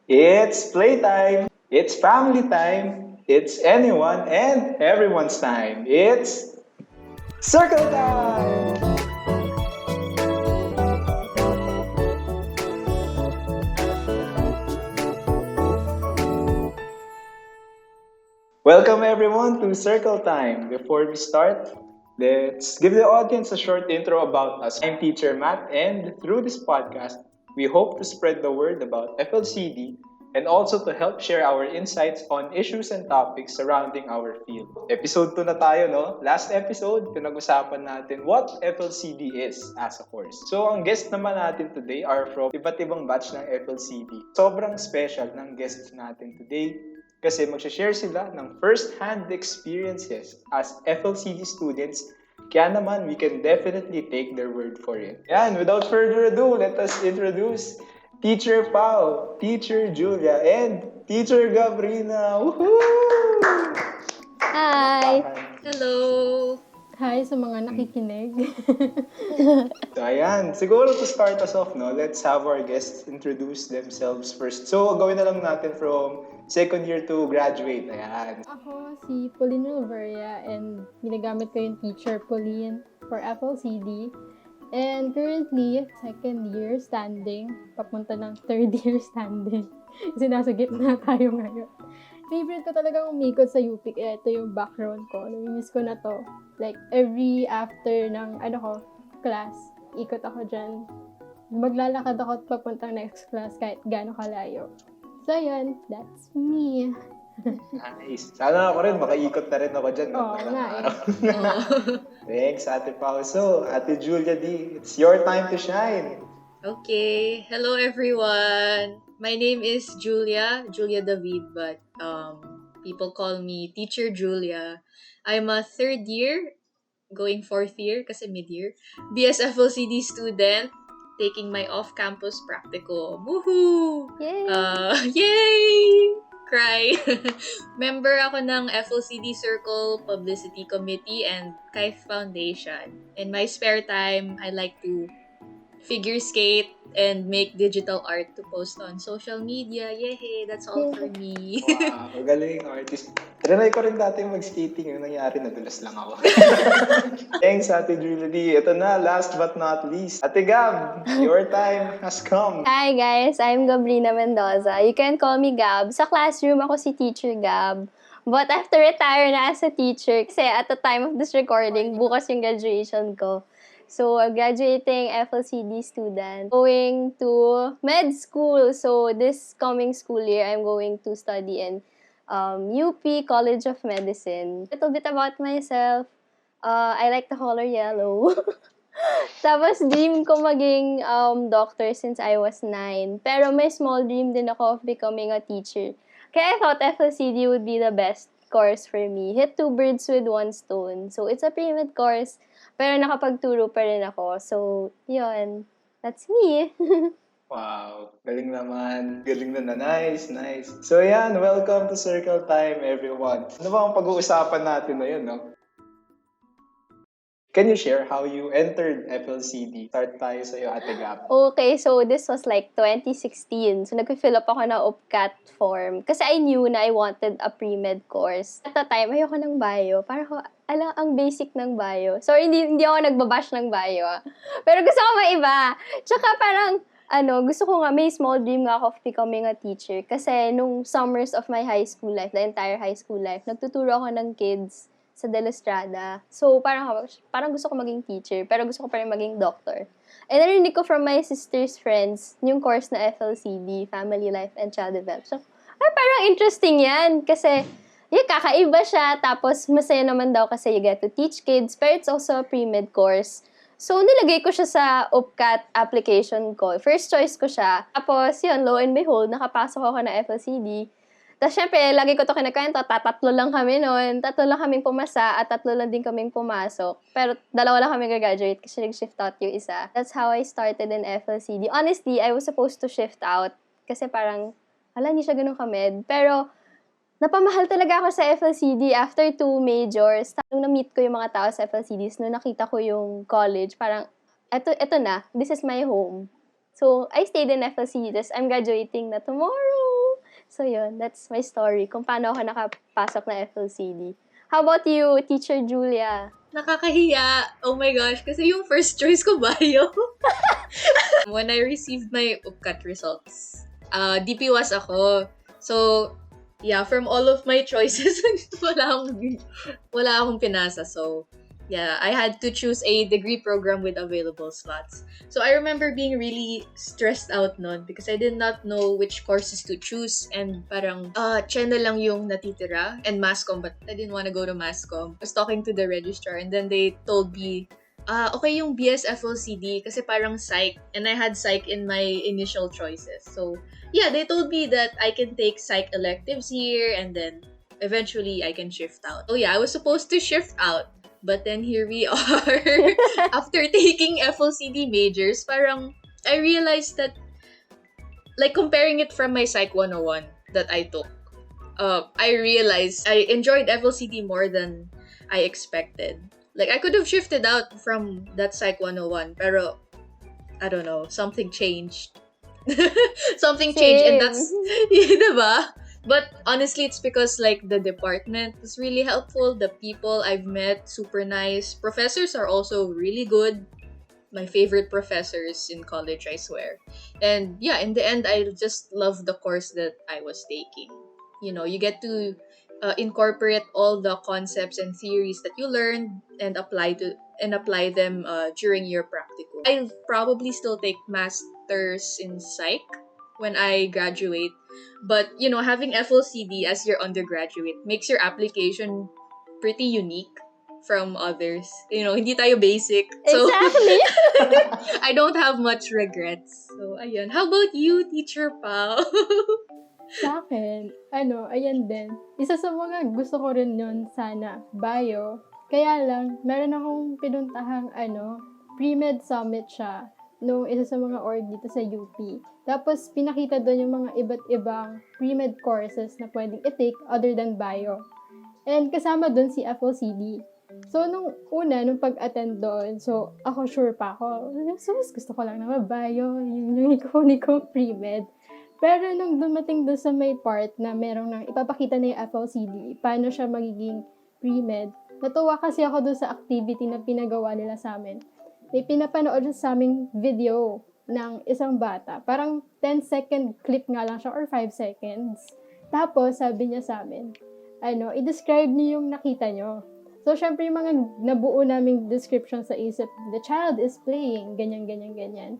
It's playtime. It's family time. It's anyone and everyone's time. It's circle time. Welcome everyone to Circle Time. Before we start, let's give the audience a short intro about us. I'm teacher Matt, and through this podcast, we hope to spread the word about FLCD and also to help share our insights on issues and topics surrounding our field. Episode 2 na tayo, no? Last episode, pinag-usapan natin what FLCD is as a course. So, ang guest naman natin today are from iba't ibang batch ng FLCD. Sobrang special ng guests natin today kasi mag-share sila ng first-hand experiences as FLCD students. Kaya naman, we can definitely take their word for it. Yan, without further ado, let us introduce Teacher Pao, Teacher Julia, and Teacher Gabrina. Woohoo! Hi! Hello! Hi sa mga nakikinig. So, ayan. Siguro to start us off, no, let's have our guests introduce themselves first. So, gawin na lang natin from second year to graduate. Ayan. Ako si Pauline Rilveria and ginagamit ko yung teacher Pauline for FLCD. And currently, second year standing, papunta ng third year standing. Kasi nasa gitna tayo ngayon. Favorite ko talagang umikot sa UP, kaya ito yung background ko. Namimiss ko na to. Like, every after ng, class, ikot ako dyan. Maglalakad ako at papuntang next class kahit gaano kalayo. So, yun, that's me. Nice. Sana ako rin, makaikot na rin ako dyan. Oo, nice. Thanks, Ate Pao. So, Ate Julia D, it's your time to shine. Okay, hello everyone. My name is Julia David, but people call me Teacher Julia. I'm a third year, going fourth year kasi mid-year, BS FLCD student, taking my off-campus practicum. Woohoo! Yay! Yay! Cry! Member ako ng FLCD Circle, Publicity Committee, and Kaif Foundation. In my spare time, I like to figure skate and make digital art to post on social media. Yay! That's all for me. Wow, magaling artist. Trinay ko rin dati mag-skating. Yung nangyari, nadulas lang ako. Thanks, Ate Julia D. Ito na, last but not least. Ate Gab, your time has come. Hi guys, I'm Gabrina Mendoza. You can call me Gab. Sa classroom, ako si Teacher Gab. But after retire na as a teacher, kasi at the time of this recording, bukas yung graduation ko. So, I'm graduating FLCD student, going to med school. So, this coming school year, I'm going to study in UP College of Medicine. A little bit about myself. I like the color yellow. Tapos, dream ko maging doctor since I was 9. Pero may small dream din ako of becoming a teacher. Kaya I thought FLCD would be the best course for me. Hit 2 birds with 1 stone. So, it's a pre-med course. Pero nakapagturo pa rin ako. So, yun. That's me. Wow, galing naman. Galing na. Nice, nice. So yan, welcome to Circle Time, everyone. Ano ba ang pag-uusapan natin na yun, no? Can you share how you entered FLCD? Start tayo sa iyo, Ate Gab. Okay, so this was like 2016. So, nag-fill up ako ng UPCAT form. Kasi I knew na I wanted a pre-med course. At the time, ayoko ng bio. Parang ang basic ng bio. Sorry, hindi ako nagbabash ng bio. Pero gusto ko maiba. Tsaka parang, gusto ko nga, may small dream nga ako of becoming a teacher. Kasi nung summers of my high school life, the entire high school life, nagtuturo ako ng kids sa Dela. So, parang gusto ko maging teacher, pero gusto ko pa rin maging doctor. And narinig ko from my sister's friends, yung course na FLCD, Family Life and Child Development. So, parang interesting yan. Kasi, kakaiba siya. Tapos, masaya naman daw kasi you get to teach kids. Pero it's also a pre-med course. So, nilagay ko siya sa UPCAT application ko. First choice ko siya. Tapos, yun, lo and behold, nakapasok ako na FLCD. Tapos, syempre, lagi ko to kinakwento, tatlo lang kami noon. 3 lang kaming pumasa at 3 lang din kaming pumasok. Pero 2 lang kami graduate kasi nag-shift out yung isa. That's how I started in FLCD. Honestly, I was supposed to shift out kasi parang, hindi siya ganun kamed. Pero, napamahal talaga ako sa FLCD after 2 majors. Nung na-meet ko yung mga tao sa FLCDs, nung nakita ko yung college, parang, eto na, this is my home. So, I stayed in FLCD, I'm graduating na tomorrow. So yun, that's my story kung paano ako nakapasok na FLCD. How about you, Teacher Julia? Nakakahiya. Oh my gosh. Kasi yung first choice ko, bio. When I received my UPCAT results, DPWAS ako. So, yeah, from all of my choices, wala akong pinasa. So, yeah, I had to choose a degree program with available slots. So, I remember being really stressed out nun because I did not know which courses to choose and parang, Chena lang yung natitira and Masscom, but I didn't want to go to Masscom. I was talking to the registrar and then they told me, okay yung BS FLCD kasi parang psych and I had psych in my initial choices. So, yeah, they told me that I can take psych electives here and then eventually I can shift out. Oh yeah, I was supposed to shift out. But then here we are. After taking FLCD majors, parang I realized that, like comparing it from my Psych 101 that I took, I realized I enjoyed FLCD more than I expected. Like I could have shifted out from that Psych 101, pero I don't know, something changed. Something changed and that's, diba? But honestly, it's because like the department was really helpful. The people I've met, super nice. Professors are also really good. My favorite professors in college, I swear. And yeah, in the end, I just love the course that I was taking. You know, you get to incorporate all the concepts and theories that you learned and apply them during your practicum. I'll probably still take masters in psych when I graduate. But, you know, having FLCD as your undergraduate makes your application pretty unique from others. You know, hindi tayo basic. So, Exactly. I don't have much regrets. So, ayun. How about you, Teacher Pao? Sa akin, ayan din. Isa sa mga gusto ko rin yun sana, bio. Kaya lang, meron akong pinuntahang, pre-med summit siya nung isa sa mga org dito sa UP. Tapos, pinakita doon yung mga iba't ibang pre-med courses na pwedeng i-take other than bio. And kasama doon si FLCD. So, nung pag-attend doon, so, ako sure pa ako. So, mas gusto ko lang naman bio, yung ikunin ko pre-med. Pero nung dumating doon sa may part na merong nang ipapakita na yung FLCD, paano siya magiging pre-med, natuwa kasi ako doon sa activity na pinagawa nila sa amin. May pinapanood siya sa aming video ng isang bata. Parang 10-second clip nga lang siya or 5 seconds. Tapos, sabi niya sa amin, i-describe niyo yung nakita niyo. So, syempre yung mga nabuo naming description sa isip, the child is playing, ganyan, ganyan, ganyan.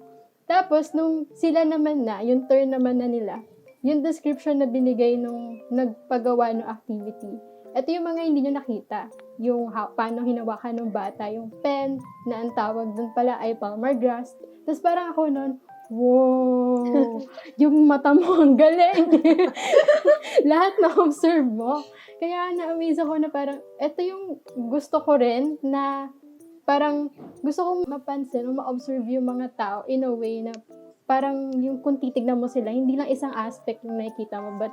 Tapos, nung sila naman na, yung turn naman na nila, yung description na binigay nung nagpagawa ng activity, ito yung mga hindi nyo nakita. Yung paano hinawakan ng bata, yung pen, na ang tawag dun pala ay palmar grass. Tapos parang ako nun, wow, yung mata mo ang galing. Lahat na-observe mo. Kaya na-amaze ako na parang, ito yung gusto ko rin na parang gusto kong mapansin o ma-observe yung mga tao in a way na parang yung kung titignan mo sila, hindi lang isang aspect yung nakikita mo, but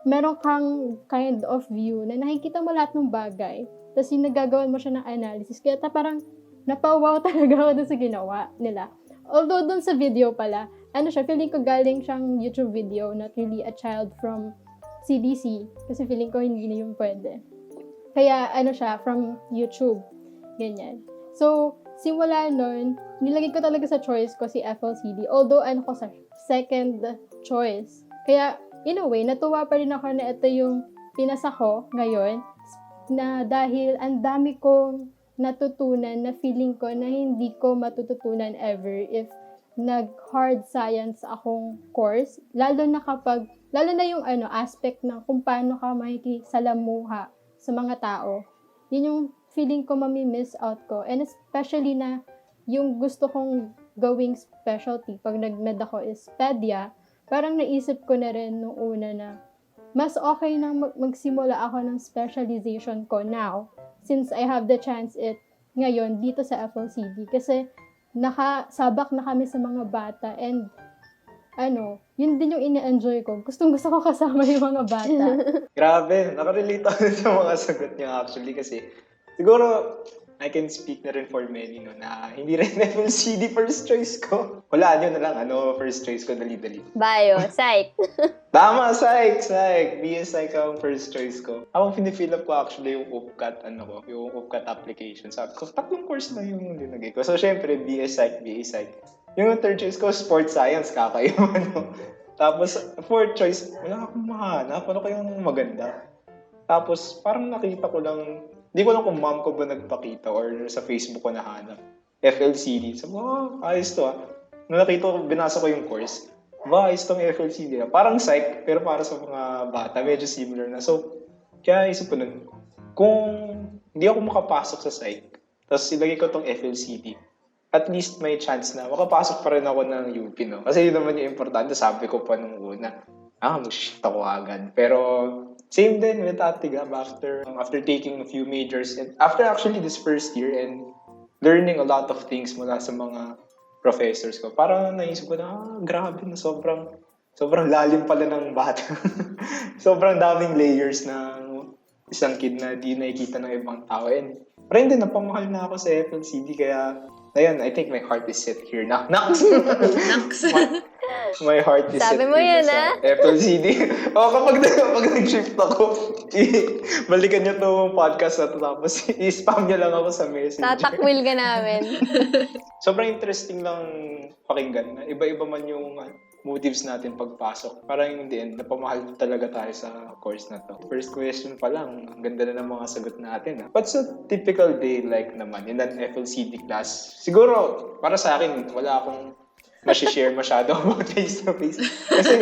meron kang kind of view na nakikita mo lahat ng bagay. Tapos yung nagagawan mo siya ng analysis. Kaya parang napawaw talaga ako dun sa ginawa nila. Although dun sa video pala, feeling ko galing siyang YouTube video, not really a child from CDC. Kasi feeling ko hindi na yung pwede. Kaya from YouTube. Ganyan. So, simula nun, nilagay ko talaga sa choice ko si FLCD. Although, ko sa second choice. Kaya, in a way, natuwa pa rin ako na ito yung pinasa ko ngayon na dahil ang dami kong natutunan na feeling ko na hindi ko matututunan ever if nag-hard science akong course. Lalo na yung aspect ng kung paano ka makikisalamuha sa mga tao. Yun yung feeling ko mami-miss out ko. And especially na yung gusto kong gawing specialty pag nag-med ako is pedia. Parang naisip ko na rin nung una na mas okay na magsimula ako ng specialization ko now since I have the chance ngayon dito sa FLCD kasi nakasabak na kami sa mga bata and yun din yung ini-enjoy ko. Gustong-gusto ko kasama yung mga bata. Grabe, nakarelate ako sa mga sagot niya actually kasi siguro I can speak na rin for many no, na hindi rin FLCD first choice ko. Wala nyo na lang, first choice ko, dali-dali. Bio, psych. Tama, psych. BS Psych ang first choice ko. Ako, pinifill up ko actually yung UPCAT, yung UPCAT application. Sabi ko, 3 course lang yung linagay ko. So, syempre, BS Psych, BA Psych. Yung third choice ko, sports science, kakaiba, Tapos, fourth choice, wala akong mahanap. Ano kayong maganda? Tapos, parang nakita ko lang, hindi ko lang kung mom ko ba nagpakita or sa Facebook ko nahanap. FLCD. Sabi ko, ayos to Nung nakita ko, binasa ko yung course. Ayos tong FLCD Parang psych, pero para sa mga bata, medyo similar na. So, kaya isip ko nun, kung hindi ako makapasok sa psych, tapos ilagay ko tong FLCD, at least may chance na makapasok pa rin ako ng UP, no? Kasi yun naman yung importante, sabi ko pa nung una, mag-shift ako agad. Pero, same din with Ate Gab after taking a few majors and after actually this first year and learning a lot of things mula sa mga professors ko. Parang naisip ko na, grabe na sobrang lalim pala ng bata. Sobrang daming layers ng isang kid na di nakikita ng ibang tao. And parang din, napamahal na ako sa FLCD kaya ayun, I think my heart is set here. Naks! My heart is Sabi set mo here yan, sa FLCD. Kapag nag-shift ako, balikan niyo itong podcast na ito tapos i-spam niyo lang ako sa messenger. Tatakwil ka namin. Sobrang interesting lang pakinggan na iba-iba man yung motives natin pagpasok. Parang in the end, napamahal talaga tayo sa course na to. First question pa lang, ang ganda na ng mga sagot natin. What's a typical day like naman in an FLCD class? Siguro, para sa akin, wala akong share masyado about face-to-face. Kasi,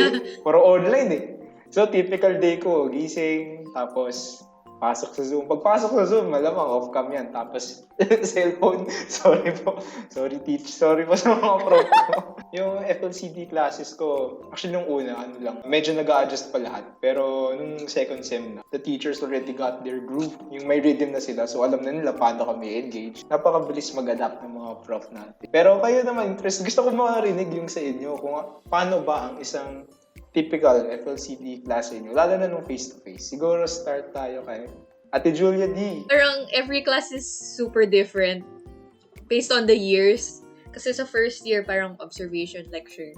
puro online So, typical day ko, gising, tapos pasok sa Zoom. Pagpasok sa Zoom, malamang off-cam yan. Tapos, cellphone. Sorry po sa mga prof ko. Yung FLCD classes ko, actually nung una, medyo nag-a-adjust pa lahat. Pero nung second sem na, the teachers already got their groove. Yung may rhythm na sila. So, alam na nila paano kami engage. Napakabilis mag-adapt ng mga prof natin. Pero kayo naman, gusto ko marinig yung sa inyo kung paano ba ang isang typical FLCD klase nyo, lalo na nung face-to-face. Siguro start tayo kay Ate Julia D. Parang every class is super different based on the years. Kasi sa first year, parang observation lecture.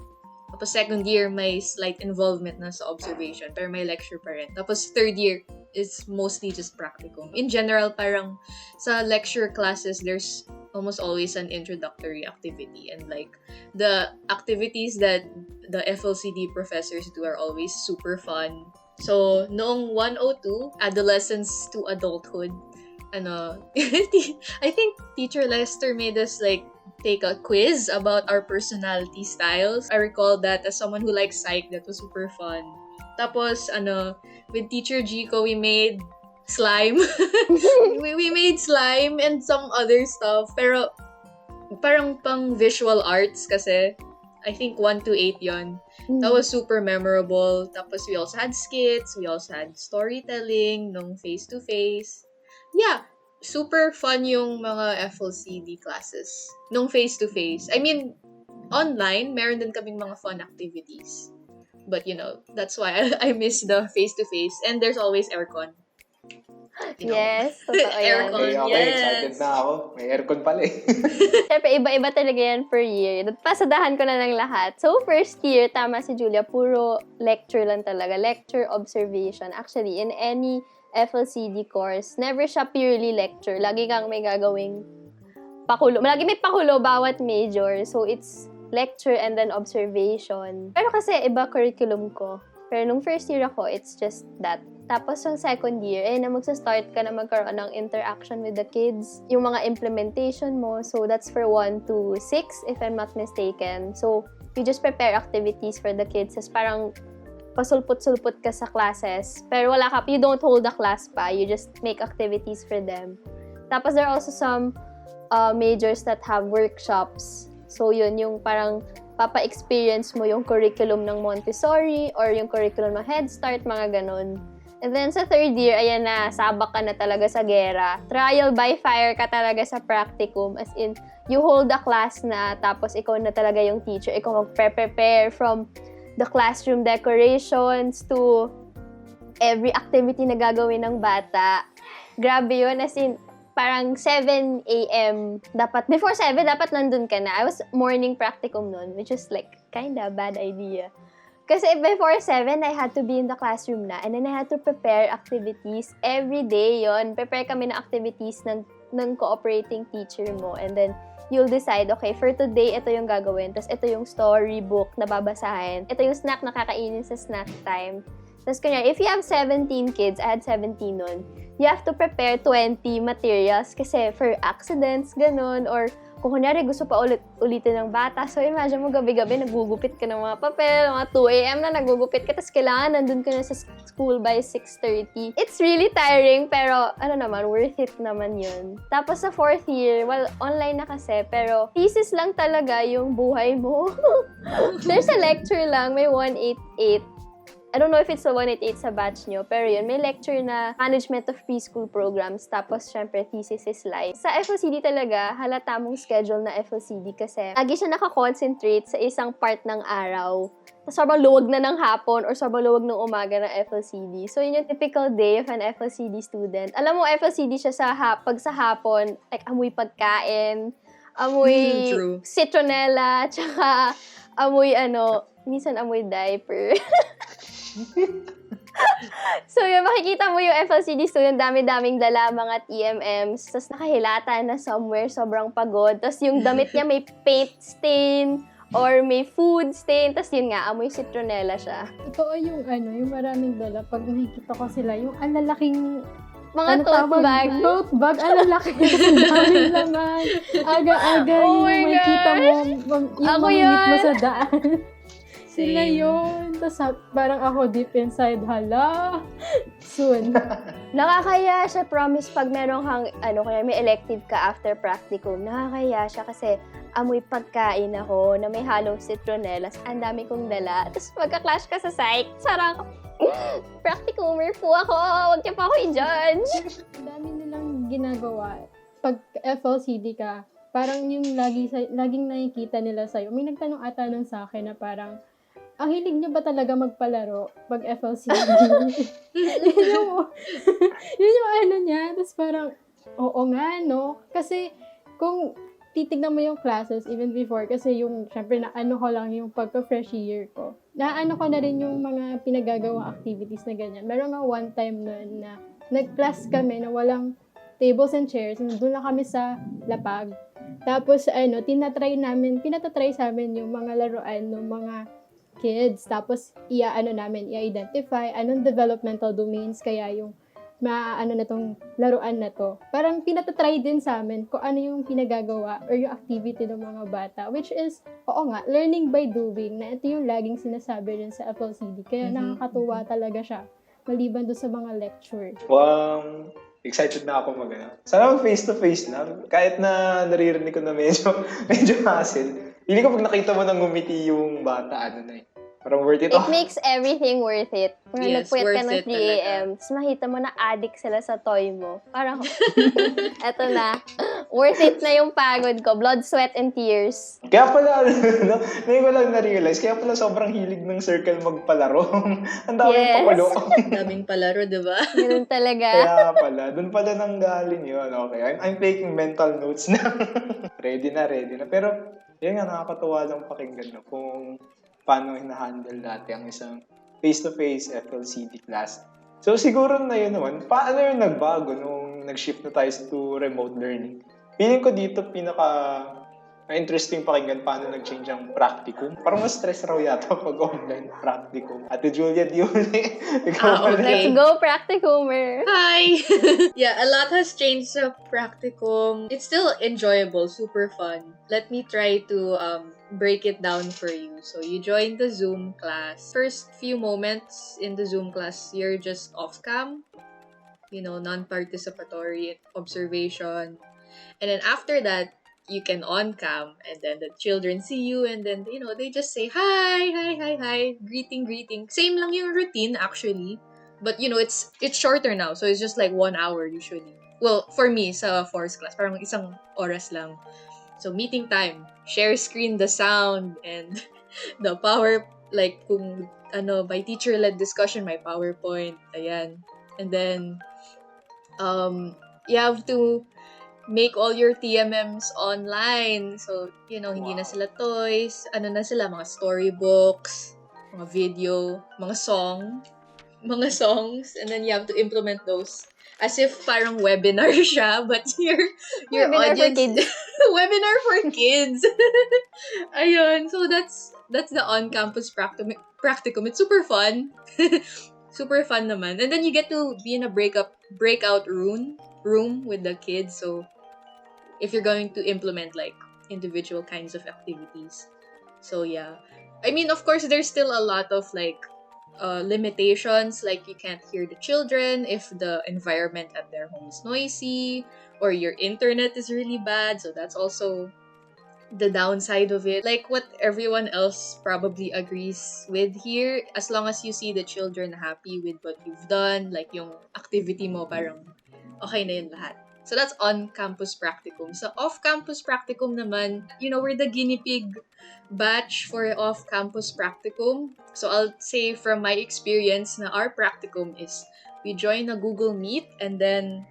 Tapos second year, may slight involvement na sa observation, pero may lecture pa rin. Tapos third year is mostly just practicum. In general, parang sa lecture classes, there's almost always an introductory activity. And like, the activities that the FLCD professors do are always super fun. So, noong 102, adolescence to adulthood, I think Teacher Lester made us like take a quiz about our personality styles. I recall that as someone who likes psych, that was super fun. Tapos, with Teacher Jico, we made slime. we made slime and some other stuff. Pero, parang pang visual arts kasi, I think 1 to 8 yon. That was super memorable. Tapos we also had skits, we also had storytelling nung face-to-face. Yeah, super fun yung mga FLCD classes nung face-to-face. I mean, online, meron din kaming mga fun activities. But that's why I miss the face-to-face. And there's always aircon. Yes, totoo yan. Aircon, Okay, yes. excited na ako. May aircon pala Siyempre, iba-iba talaga yan per year. Pasadahan ko na lang lahat. So, first year, tama si Julia, puro lecture lang talaga. Lecture, observation. Actually, in any FLCD course, never siya purely lecture. Lagi kang may gagawing pakulo. Lagi may pakulo bawat major. So, it's lecture and then observation. Pero kasi, iba curriculum ko. Pero nung first year ako, it's just that. Tapos yung second year, na magsa-start ka na magkaroon ng interaction with the kids. Yung mga implementation mo. So, that's for 1 to 6, if I'm not mistaken. So, you just prepare activities for the kids. As parang pasulput-sulput ka sa classes. Pero you don't hold the class pa. You just make activities for them. Tapos, there are also some majors that have workshops. So, yun, yung parang papa-experience mo yung curriculum ng Montessori or yung curriculum ng Head Start, mga ganun. And then sa third year, ayan na, sabak ka na talaga sa gera. Trial by fire ka talaga sa practicum. As in, you hold the class na, tapos ikaw na talaga yung teacher. Ikaw mag-prepare from the classroom decorations to every activity na gagawin ng bata. Grabe yun. As in, parang 7 a.m. dapat, before 7, dapat nandun ka na. I was morning practicum nun, which is like, kinda bad idea. Kasi before 7, I had to be in the classroom na. And then I had to prepare activities every day yon. Prepare kami ng activities ng cooperating teacher mo. And then, you'll decide, okay, for today, ito yung gagawin. Tapos ito yung storybook na babasahin. Ito yung snack na kakainin sa snack time. Tapos kanya, if you have 17 kids, I had 17 nun, you have to prepare 20 materials kasi for accidents, ganun, or kung kunyari gusto pa ulitin ng bata. So, imagine mo gabi-gabi, nagugupit ka ng mga papel, mga 2 a.m. na nagugupit ka, tapos kailangan nandun ka na sa school by 6:30. It's really tiring, pero ano naman, worth it naman yun. Tapos sa 4th year, well, online na kasi, pero thesis lang talaga yung buhay mo. There's a lecture lang, may 188. I don't know if it's the 188 sa batch nyo, pero yun, may lecture na management of preschool programs, tapos syempre thesis is live. Sa FLCD talaga, halata mong schedule na FLCD kasi lagi siya nakakoncentrate sa isang part ng araw. Sobrang luwag na ng hapon or sobrang luwag ng umaga ng FLCD. So, yun yung typical day of an FLCD student. Alam mo, FLCD siya pag sa hapon, like amoy pagkain, amoy citronella, tsaka amoy minsan amoy diaper. So, yun, makikita mo yung FLCD student, dami-daming dala, mga TMMs, tapos nakahilata na somewhere, sobrang pagod, tapos yung damit niya may paint stain, or may food stain, tapos yun nga, amoy citronella siya. Totoo yung yung maraming dala, pag nakikita ko sila, yung alalaking mga tote bag. Tote bag, alalaki. Daming laman. Aga-aga yung makikita mo, yung mamimit mo sa daan. Sila yun. Tapos parang ako deep inside, hala, soon. Nakakaya siya, promise, pag meron kang, kaya may elective ka after practicum, nakakaya siya kasi amoy pagkain ako na may halong citronellas. Ang dami kong dala. Tapos magka-clash ka sa psych. Sarang, practicumer po ako. Huwag niyo pa ako i-judge. Ang dami nilang ginagawa. Pag FLCD ka, parang yung laging nakikita nila sa'yo. May nagtanong ata nun sa akin na parang, ang hilig niyo ba talaga magpalaro pag FLCD? yun yung niya. Tapos parang, oo nga, no? Kasi, kung titignan mo yung classes, even before, kasi yung, syempre, ko lang yung pagka-fresh year ko. Ko na rin yung mga pinagagawa activities na ganyan. Meron nga one time na nag-class kami na walang tables and chairs. Doon lang kami sa lapag. Tapos, pinatry sa amin yung mga laruan ng mga kids. Tapos, i-identify anong developmental domains kaya yung na tong laruan na to. Parang pinatatry din sa amin kung ano yung pinagagawa or yung activity ng mga bata. Which is, oo nga, learning by doing, na ito yung laging sinasabi rin sa FLCD. Kaya nakakatuwa talaga siya. Maliban doon sa mga lecture. Wow! Excited na ako Sana face-to-face na. Kahit na naririnig ko na medyo hassle. Hindi ko pag nakita mo nang ngumiti yung bata, parang worth it. It makes everything worth it. Kung nagpuyat ka ng 3 a.m., tapos makita mo na addict sila sa toy mo. Parang, eto na. Worth it na yung pagod ko. Blood, sweat, and tears. Kaya pala, ngayon ko lang na-realize, kaya pala sobrang hilig ng circle magpalaro. Ang daming pakulo. Daming palaro, diba? Ganun talaga. Kaya pala, dun pala nanggaling yun. Okay, I'm taking mental notes na. Ready na. Pero, yun nga, nakakatuwa lang pakinggan kung paano hinahandle dati ang isang face-to-face FLCD class. So, siguro na yun naman, paano yung nagbago nung nag-shift na tayo to remote learning? Feeling ko dito interesting pakinggan paano nag-change ang practicum. Parang mas stress raw yata pag online practicum. Ate Julia, okay. Let's go, practicumer! Hi! Yeah, a lot has changed sa practicum. It's still enjoyable, super fun. Let me try to break it down for you. So, you join the Zoom class. First few moments in the Zoom class, you're just off-cam. Non-participatory observation. And then after that, you can on-cam, and then the children see you, and then, they just say, hi, greeting. Same lang yung routine, actually. But, it's shorter now, so it's just like 1 hour usually. Well, for me, sa force class, parang isang oras lang. So, meeting time, share screen the sound, and the power, like, kung, by teacher-led discussion, my PowerPoint, ayan. And then, you have to make all your TMMs online. So, hindi na sila toys. Ano na sila? Mga storybooks, mga video, mga songs. And then you have to implement those. As if parang webinar siya, but your Webinar for audience... kids. Webinar for kids. Ayun. So, that's the on-campus practicum. It's super fun. Super fun naman. And then you get to be in a breakout room with the kids. So, if you're going to implement like individual kinds of activities. So, yeah. I mean, of course, there's still a lot of like limitations, like you can't hear the children if the environment at their home is noisy or your internet is really bad. So that's also the downside of it. Like what everyone else probably agrees with here, as long as you see the children happy with what you've done, like yung activity mo, parang okay na yun lahat. So that's on-campus practicum. Sa off-campus practicum naman, we're the guinea pig batch for off-campus practicum. So I'll say from my experience na our practicum is we join a Google Meet and then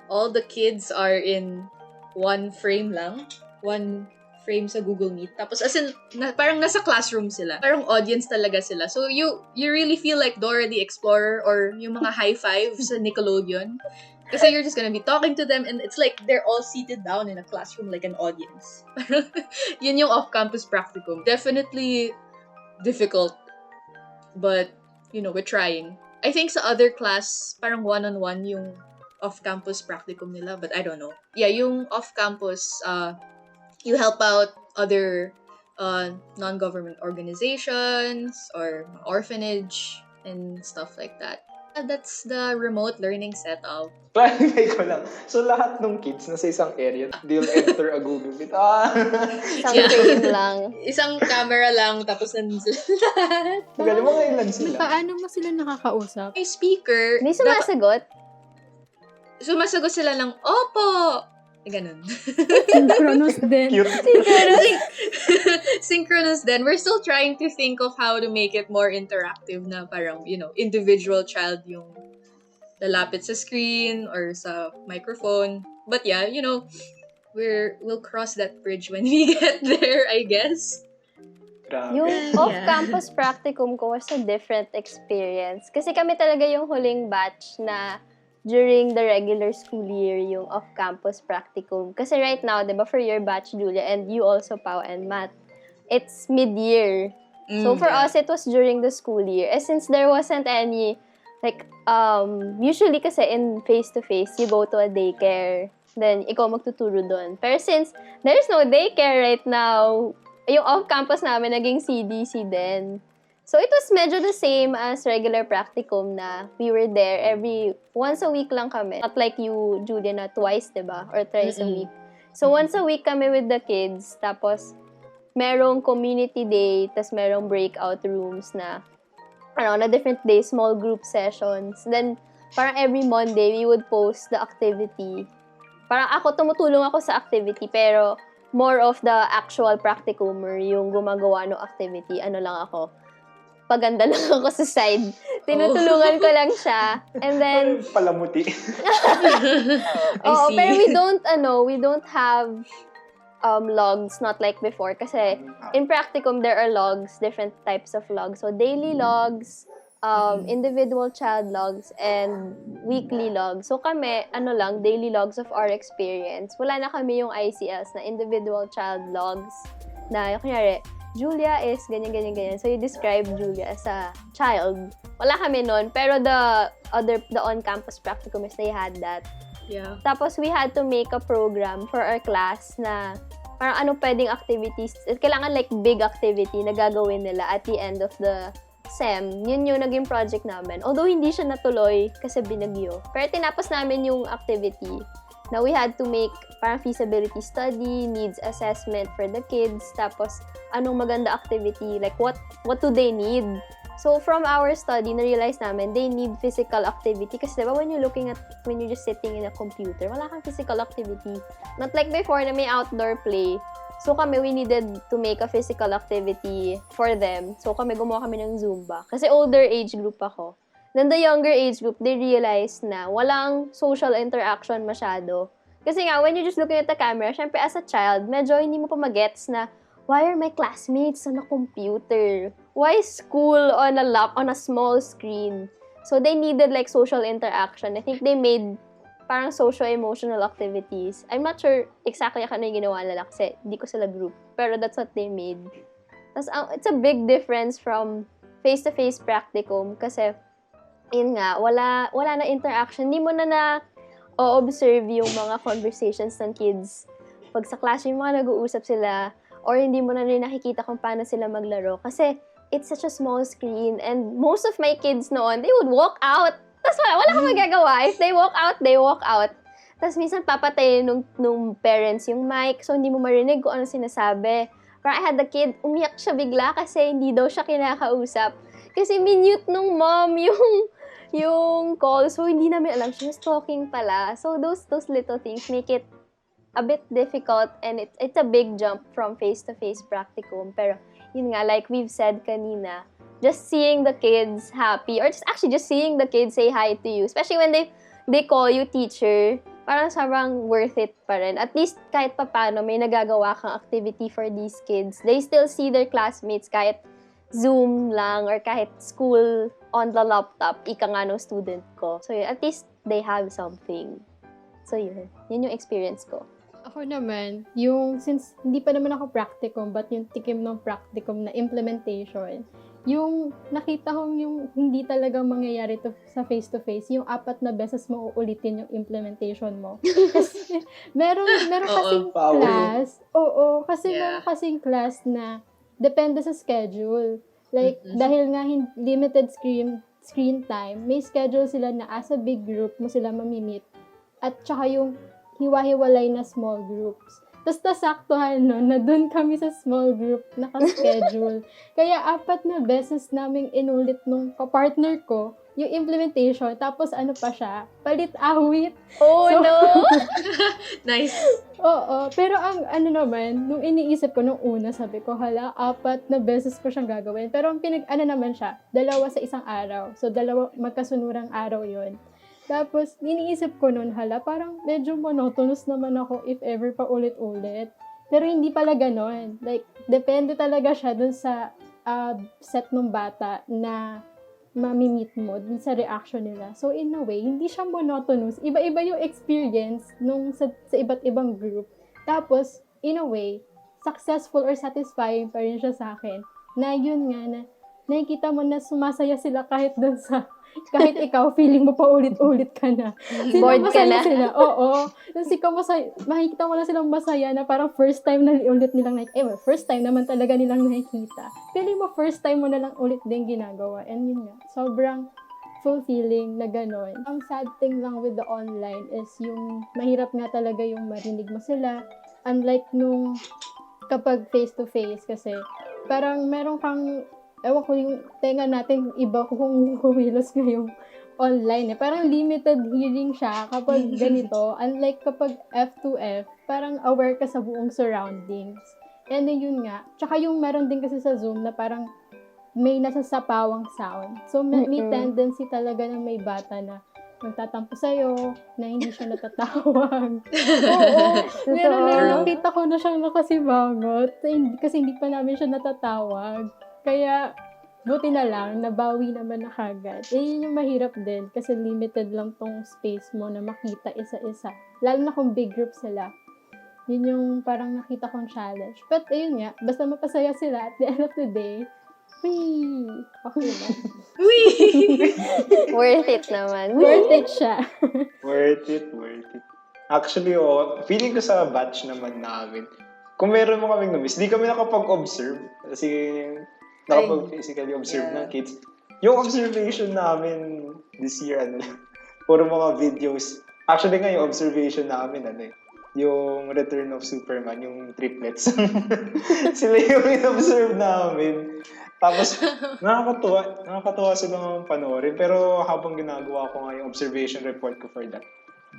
all the kids are in one frame sa Google Meet. Tapos as in, parang nasa classroom sila. Parang audience talaga sila. So you really feel like Dora the Explorer or yung mga high five sa Nickelodeon. Kasi you're just gonna be talking to them and it's like they're all seated down in a classroom like an audience. Yun yung off-campus practicum. Definitely difficult. But, we're trying. I think sa other class, parang one-on-one yung off-campus practicum nila. But I don't know. Yeah, yung off-campus, you help out other non-government organizations or orphanage and stuff like that. That's the remote learning setup. Clarify ko lang. So, lahat ng kids nasa isang area, they'll enter a Google Meet. Isang frame lang. Isang camera lang, tapos nandun sila lahat. Magaling, mga ilan sila? Paano mo sila nakakausap? May speaker. May sumasagot? Sumasagot sila ng, Opo! Ganun. Synchronous din. Cute. Synchronous din. We're still trying to think of how to make it more interactive na parang, individual child yung lalapit sa screen or sa microphone. But yeah, we'll cross that bridge when we get there, I guess. Grabe. Yung off-campus practicum ko was a different experience. Kasi kami talaga yung huling batch na during the regular school year, yung off-campus practicum. Kasi right now, di ba, for your batch, Julia, and you also, Pao and Matt, it's mid-year. So for us, it was during the school year. And since there wasn't any, like, usually kasi in face-to-face, you go to a daycare, then ikaw magtuturo doon. Pero since there's no daycare right now, yung off-campus namin naging CDC din. So, it was medyo the same as regular practicum na we were there once a week lang kami. Not like you, Julia, na twice, diba? Or thrice a week. So, once a week kami with the kids. Tapos, merong community day, tas merong breakout rooms na, on a different day, small group sessions. Then, parang every Monday, we would post the activity. Parang tumutulong ako sa activity, pero more of the actual practicumer, yung gumagawa ng activity. Ano lang ako, paganda lang ako sa side. Tinutulungan ko lang siya. And then, palamuti. pero we don't have logs, not like before. Kasi in practicum, there are logs, different types of logs. So, daily logs, individual child logs, and weekly logs. So, kami, daily logs of our experience. Wala na kami yung ICLs na individual child logs na, kunyari, Julia is ganyan. So, you describe Julia as a child. Wala kami nun. Pero the on-campus practicum is they had that. Yeah. Tapos, we had to make a program for our class na parang pwedeng activities. Kailangan like big activity na gagawin nila at the end of the SEM. Yun yung naging project namin. Although, hindi siya natuloy kasi binagyo. Pero tinapos namin yung activity. Now, we had to make parang feasibility study, needs assessment for the kids, tapos anong maganda activity, like what do they need? So, from our study, na-realize namin, they need physical activity. Kasi diba, when you're just sitting in a computer, wala kang physical activity. Not like before na may outdoor play. So, we needed to make a physical activity for them. So, gumawa kami ng Zumba. Kasi older age group ako. Then, the younger age group, they realized na walang social interaction masyado. Kasi nga, when you're just looking at the camera, syempre as a child, medyo hindi mo pa magets na, why are my classmates on a computer? Why is school on a small screen? So they needed like social interaction. I think they made parang socio-emotional activities. I'm not sure exactly ano yung ginawa nila kasi hindi ko sila group. Pero that's what they made. Tapos, it's a big difference from face-to-face practicum kasi, yun nga, wala na interaction. Hindi mo na o-observe yung mga conversations ng kids. Pag sa class yung mga nag-uusap sila, or hindi mo na rin nakikita kung paano sila maglaro. Kasi, it's such a small screen. And most of my kids noon, they would walk out. Tapos wala kang magagawa. If they walk out, they walk out. Tapos minsan papatayin nung parents yung mic, so hindi mo marinig kung ano sinasabi. Pero I had the kid, umiyak siya bigla kasi hindi daw siya kinakausap. Kasi minute nung mom yung call, so hindi namin alam she was talking pala. So those little things make it a bit difficult, and it's a big jump from face-to-face practicum. Pero yun nga, like we've said kanina, just seeing the kids happy, or just seeing the kids say hi to you, especially when they call you teacher, parang sobrang worth it pa rin. At least kahit papano may nagagawa kang activity for these kids. They still see their classmates kahit Zoom lang or kahit school on the laptop, ika nga ng student ko. So at least they have something. So yun yung experience ko. Ako naman, since hindi pa naman ako practicum, but yung tikim ng practicum na implementation, yung nakita kong yung hindi talaga mangyayari to sa face-to-face, yung 4 na beses mo uulitin yung implementation mo. Kasi meron kasing class, meron kasing class na depende sa schedule. Like, dahil nga limited screen time, may schedule sila na as a big group mo sila mamimit. At tsaka yung hiwa-hiwalay na small groups. Tapos nasaktuhan na dun kami sa small group naka-schedule. Kaya 4 na beses naming inulit nung kapartner ko yung implementation. Tapos ano pa siya? Palit-awit. Oh, so, no! Nice. Oo. Pero ang naman, nung iniisip ko nung una, sabi ko, 4 na beses ko siyang gagawin. Pero ang naman siya, 2 sa isang araw. So, 2 magkasunurang araw yon. Tapos, iniisip ko nun, parang medyo monotonous naman ako if ever pa ulit-ulit. Pero hindi pala ganon. Like, depende talaga siya dun sa set ng bata na mamimit mo, dun sa reaction nila. So, in a way, hindi siya monotonous. Iba-iba yung experience sa iba't ibang group. Tapos, in a way, successful or satisfying pa rin siya sa akin. Na yun nga, na nakikita mo na sumasaya sila kahit kahit ikaw, feeling mo pa ulit-ulit ka na. Bored ka na. Sila. Oo. Tapos ikaw makikita mo na silang masaya na parang first time na ulit nilang first time naman talaga nilang nakikita. Feeling mo first time mo na lang ulit din ginagawa. And yun nga, sobrang fulfilling na gano'n. Ang sad thing lang with the online is yung mahirap nga talaga yung marinig mo sila. Unlike nung kapag face-to-face kasi parang meron kang ewan ko yung tenga natin iba kung humilos ngayong online Parang limited hearing siya kapag ganito. Unlike kapag F2F, parang aware ka sa buong surroundings. And then yun nga. Tsaka yung meron din kasi sa Zoom na parang may nasasapawang sound. So may tendency talaga na may bata na magtatampo sa'yo, na hindi siya natatawag. Oo. Meron nakita ko na siyang nakasibangot kasi hindi pa namin siya natatawag. Kaya, buti na lang, nabawi naman na kagad. Yun yung mahirap din kasi limited lang tong space mo na makita isa-isa. Lalo na kung big group sila. Yun yung parang nakita kong challenge. But ayun nga, basta mapasaya sila at the end of the day, wee! Okay naman. Wee! Worth it naman. Worth it siya. Worth it. Actually, feeling ko sa batch naman namin, kung meron mo kaming na-miss, di kami nakapag-observe. Kasi nakapag-physically observe ng kids. Yung observation namin this year, puro mga videos. Actually nga, yung observation namin, yung Return of Superman, yung triplets. Sila yung in-observe namin. Tapos, nakakatuwa silang panoorin. Pero habang ginagawa ko nga yung observation report ko for that,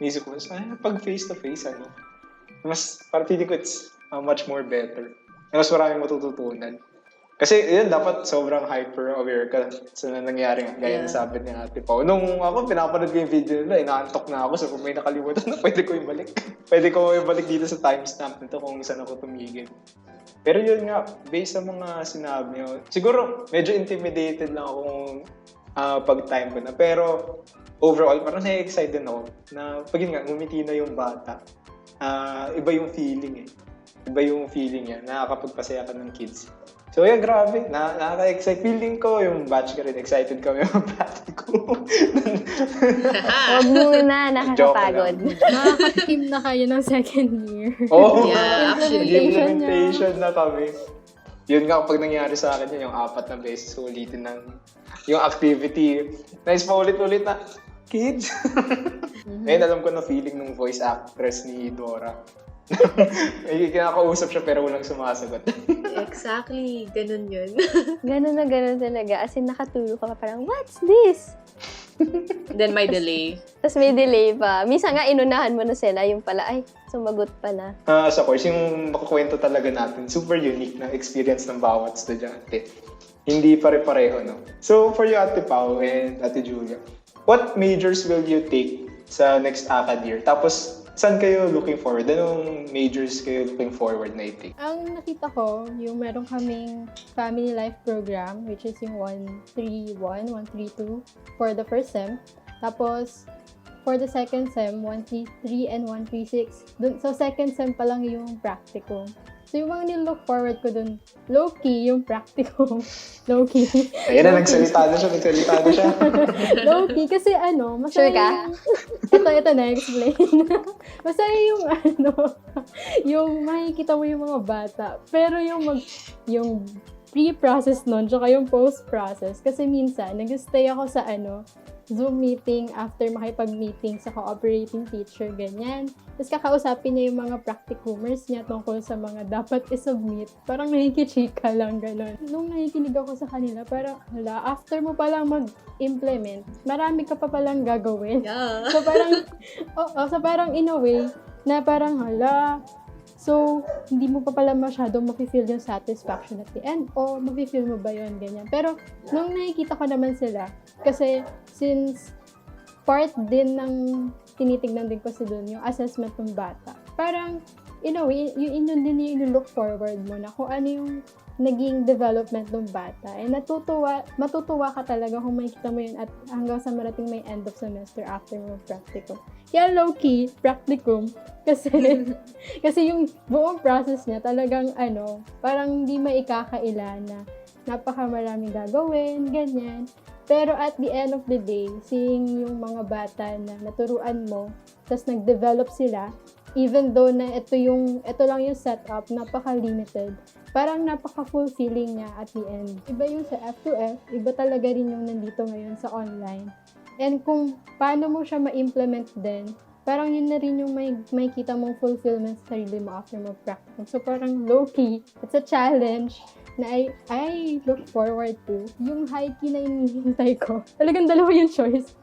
naisip ko, pag face-to-face, mas, parang feeling ko it's much more better. Mas maraming matututunan. Kasi yun, dapat sobrang hyper-aware ka sa nangyayari nga. Gaya ng sabi ni Ate Pao. Nung ako, pinapanood ko yung video nila, inaantok na ako. So kung may nakalimutan na, pwede ko ibalik. Pwede ko ibalik dito sa timestamp nito kung saan ako tumigil. Pero yun nga, based sa mga sinabi nyo, siguro medyo intimidated lang ako pag-time ko na. Pero overall, parang na-excited ako na pag yun nga, ngumiti na yung bata. Iba yung feeling eh. Iba yung feeling niya. Nakakapagpasaya ka ng kids. So yeah, grabe. Nakaka-excite. Feeling ko yung batch ka rin. Excited kami yung practicum. Huwag muna, nakakapagod. Nakakatikim na kayo ng second year. Oh, Yeah, actually. implementation na kami. Yun nga, pag nangyari sa akin yun, yung 4 na beses ulitin ng yung activity. Nice pa ulit-ulit na, kids. Ngayon, alam ko na feeling ng voice actress ni Dora. May kinakausap siya pero walang sumasagot. Exactly. Ganun yun. Ganun na ganun talaga. As in, nakatulog ka pa parang, what's this? Then may delay. Tapos may delay pa. Minsan nga, inunahan mo na sila. Yung pala, ay, sumagot pala. Sa course, yung makakwento talaga natin, super unique na experience ng bawat estudyante. Hindi pare-pareho, no? So, for you, Ate Pao and Ate Julia, what majors will you take sa next acad year? Tapos, saan kayo looking forward? Anong majors kayo looking forward na i-take? Ang nakita ko, yung meron kaming family life program, which is yung 131, 132 for the first sem. Tapos, for the second sem, 133 and 136. So, second sem pa lang yung practicum. So, yung mga nilook forward ko dun, low-key yung practicum. Low-key. Ayan na, nagsalita na siya. Low-key, kasi masaya Sure ka? Ito na, explain. Masaya yung yung makikita mo yung mga bata. Pero yung pre-process nun, tsaka yung post-process. Kasi minsan, nag-stay ako sa Zoom meeting after makipag-meeting sa cooperating teacher, ganyan. Tapos kakausapin niya yung mga practicumers niya tungkol sa mga dapat i-submit. Parang nakikichika lang, gano'n. Nung nakikinig ako sa kanila, parang, after mo palang mag-implement, marami ka pa palang gagawin. Yeah. So parang in a way, na parang so, hindi mo pa pala masyadong mafe-feel yung satisfaction at the end. O, mafe-feel mo ba yun, ganyan. Pero, nung nakikita ko naman sila, kasi since part din ng tinitignan din ko doon, yung assessment ng bata. Parang, in a way, yun din yung look forward mo na kung ano yung naging development ng bata. And matutuwa ka talaga kung makikita mo yun at hanggang sa marating may end of semester after mo practicum. Kaya low-key, practicum. Kasi yung buong process niya talagang parang hindi maikakaila na napakamaraming gagawin, ganyan. Pero at the end of the day, seeing yung mga bata na naturuan mo, tapos nag-develop sila, even though na ito lang yung setup, napaka-limited, parang napaka-fulfilling niya at the end. Iba yung sa F2F, iba talaga rin yung nandito ngayon sa online. And kung paano mo siya ma-implement din, parang yun na rin yung may kita mong fulfillment sa sarili mo after mo practicum. So parang low-key, it's a challenge na I look forward to. Yung high key na hinihintay ko, talagang dalawa yung choice.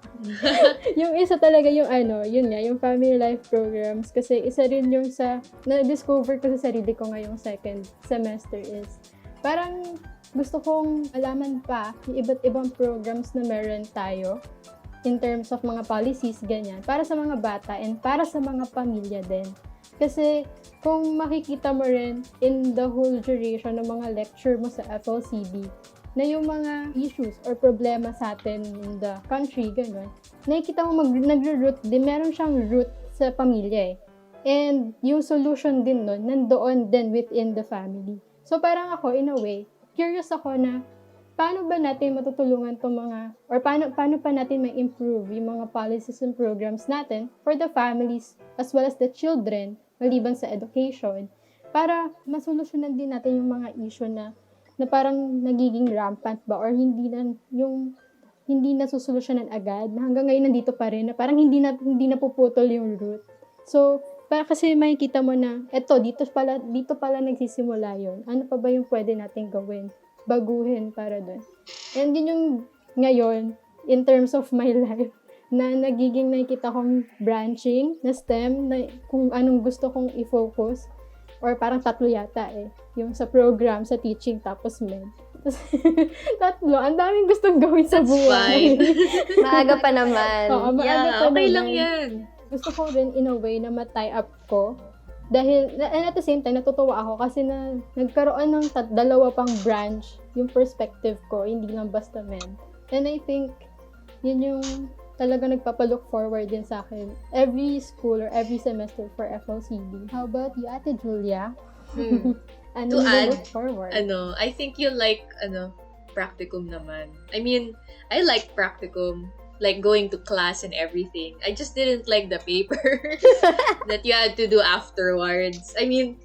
Yung isa talaga yung yun nga, yung family life programs. Kasi isa rin yung na-discover ko sa sarili ko ngayong second semester is, parang gusto kong alaman pa yung iba't ibang programs na meron tayo in terms of mga policies, ganyan, para sa mga bata and para sa mga pamilya din. Kasi kung makikita mo rin in the whole duration ng mga lecture mo sa FLCD, na yung mga issues or problema sa atin in the country, gano'n, nakikita mo nagro-root din, meron siyang root sa pamilya eh. And yung solution din nun, nandoon din within the family. So parang ako, in a way, curious ako na paano ba natin matutulungan itong or paano pa natin may improve yung mga policies and programs natin for the families as well as the children, maliban sa education, para masolusyonan din natin yung mga issue na parang nagiging rampant ba or hindi na susolusyonan agad, na hanggang ngayon nandito pa rin, na parang hindi na puputol yung root. So, para kasi makikita mo na, dito pala nagsisimula yun. Ano pa ba yung pwede natin gawin? Baguhin para doon. And yun yung ngayon, in terms of my life, na nagiging nakikita kong branching na STEM, na kung anong gusto kong i-focus, or parang 3 yata yung sa program, sa teaching, tapos med. Tapos, tatlo, ang daming gustong gawin sa That's buhay. fine. Maaga pa naman. Oo, maaga Yeah, pa okay naman. lang yan. Gusto ko rin, in a way, na ma-tie up ko. Dahil, and at the same time, natutuwa ako kasi na nagkaroon ng dalawa pang branch yung perspective ko, hindi lang basta med. And I think, yun yung talaga nagpapalook forward din sa akin every school or every semester for FLCD. How about you, Ate Julia? To Ano yung add, look forward? I think you like, practicum naman. I mean, I like practicum. Like going to class and everything. I just didn't like the paper that you had to do afterwards. I mean,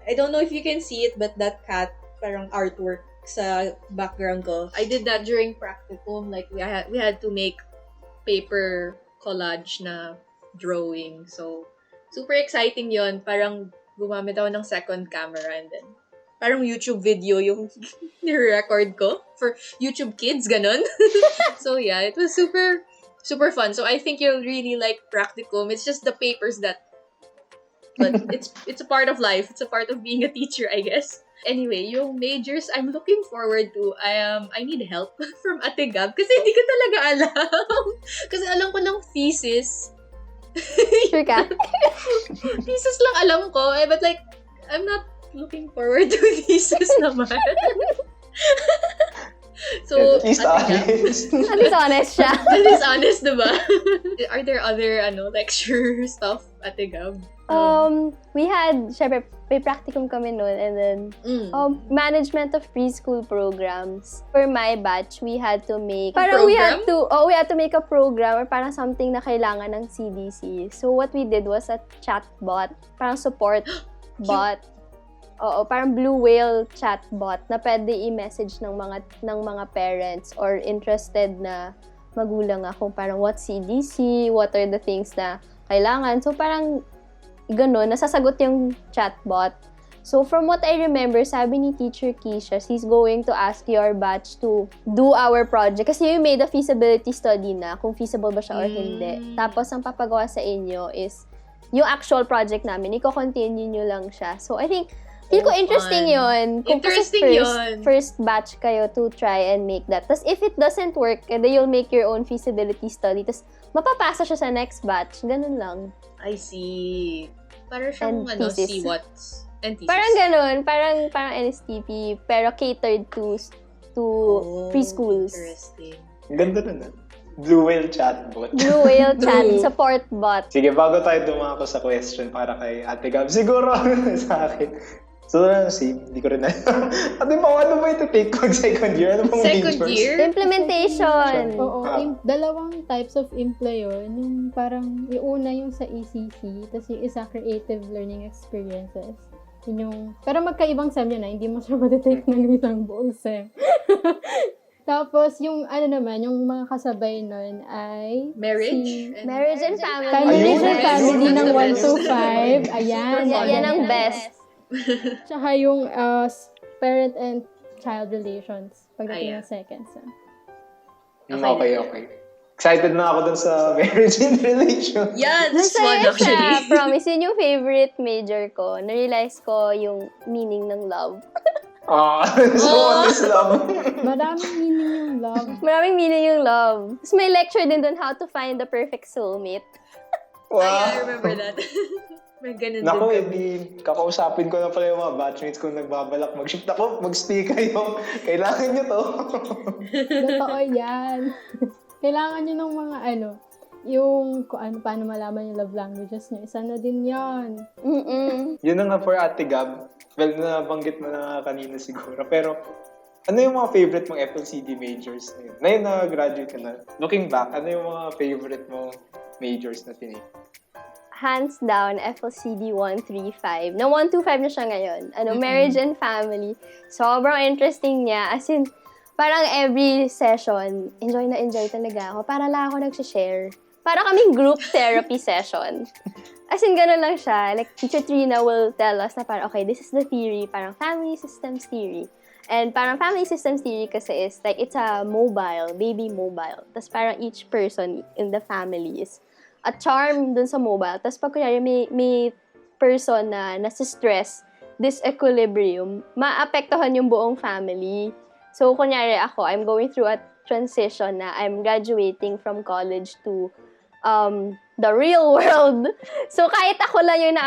I don't know if you can see it, but that cat, parang artwork sa background ko, I did that during practicum. Like, we had to make paper collage na drawing. So, super exciting yon. Parang gumamit ako ng second camera and then parang YouTube video yung ni-record ko for YouTube Kids, ganun. So, yeah, it was super, super fun. So, I think you'll really like practicum. It's just the papers that, but it's a part of life. It's a part of being a teacher, I guess. Anyway, yung majors I'm looking forward to, I need help from Ate Gab kasi hindi ko talaga alam. Kasi alam ko lang thesis. Sure ka? Thesis lang alam ko, but like, I'm not looking forward to thesis naman. So, At least Ate Gab, honest. At least honest siya. at least honest, diba? Are there other, lecture stuff, Ate Gab? We had, syempre, may practicum kami noon, and then, management of preschool programs. For my batch, we had to make, we had to make a program or parang something na kailangan ng CDC. So, what we did was a chatbot, parang support bot. Oo, parang blue whale chatbot na pwede i-message ng mga parents or interested na magulang kung parang what CDC, what are the things na kailangan. So, parang gano'n, nasasagot yung chatbot. So, from what I remember, sabi ni Teacher Kezia, she's going to ask your batch to do our project. Kasi you made a feasibility study na, kung feasible ba siya or hindi. Tapos, ang papagawa sa inyo is, yung actual project namin, i-continue nyo lang siya. So, I think, feel ko interesting yun. Kung Interesting yun. First batch kayo to try and make that. Tapos, if it doesn't work, then you'll make your own feasibility study. Tapos, mapapasa siya sa next batch. Ganun lang. I see. Para siyang, thesis. CWATs. And thesis. Parang ganun. Parang NSTP. Pero catered to preschools. Interesting. Ang ganda nun, Blue Whale Chatbot. Blue Whale Chat Support Bot. Sige, bago tayo dumako sa question para kay Ate Gab, siguro sa akin. So, hindi ko rin alam. Ate pa, ano ba ito take ko second year? Ano pang Second majors? year? Implementation. Oo, dalawang types of imply yun. Yung parang, yung una yung sa ECC, tapos yung isa creative learning experiences. Yun yung, pero magkaibang sem yun hindi mo siya matitake ng isang buong sem. Tapos, yung naman, yung mga kasabay nun ay Marriage and family. Marriage and Ayun, family ayun. ng 1 to 5. Ayan. Yan ang best. Tsaka yung parent and child relations pagdating ng second sem. Okay. Excited na ako dun sa marriage and relations. Yeah, this one Masaya siya. actually. Promise, yun yung favorite major ko. Na-realize ko yung meaning ng love. So what is love? Maraming meaning yung love. Maraming meaning yung love. Tapos may lecture din dun how to find the perfect soulmate. I remember that. May ganun Naku, din. kakausapin ko na pala yung mga batchmates kung nagbabalak mag-shift ako, mag-stay kayo. Kailangan nyo to. Totoo yan. Kailangan nyo ng mga yung paano malaman yung love languages nyo. Isa na din yan. Yun na nga for Ate Gab. Well, nabanggit mo na nga kanina siguro. Pero, ano yung mga favorite mong FLCD majors na yun? Ngayon na-graduate ka na. Looking back, ano yung mga favorite mong majors na tinake? Hands down, FLCD 135. Na 125 na siya ngayon. Marriage and family. Sobrang interesting niya. As in, parang every session, enjoy na enjoy talaga ako. Para lang ako nag-share. Para kaming group therapy session. As in, gano'n lang siya. Like, Teacher Trina will tell us na parang, okay, this is the theory. Parang family systems theory. And parang family systems theory kasi is, like, it's a baby mobile. Tapos parang each person in the family is a charm dun sa mobile. Tapos pag kunyari may person na nasa stress, disequilibrium, maapektuhan yung buong family. So, kunyari ako, I'm going through a transition na I'm graduating from college to the real world. So, kahit ako lang yung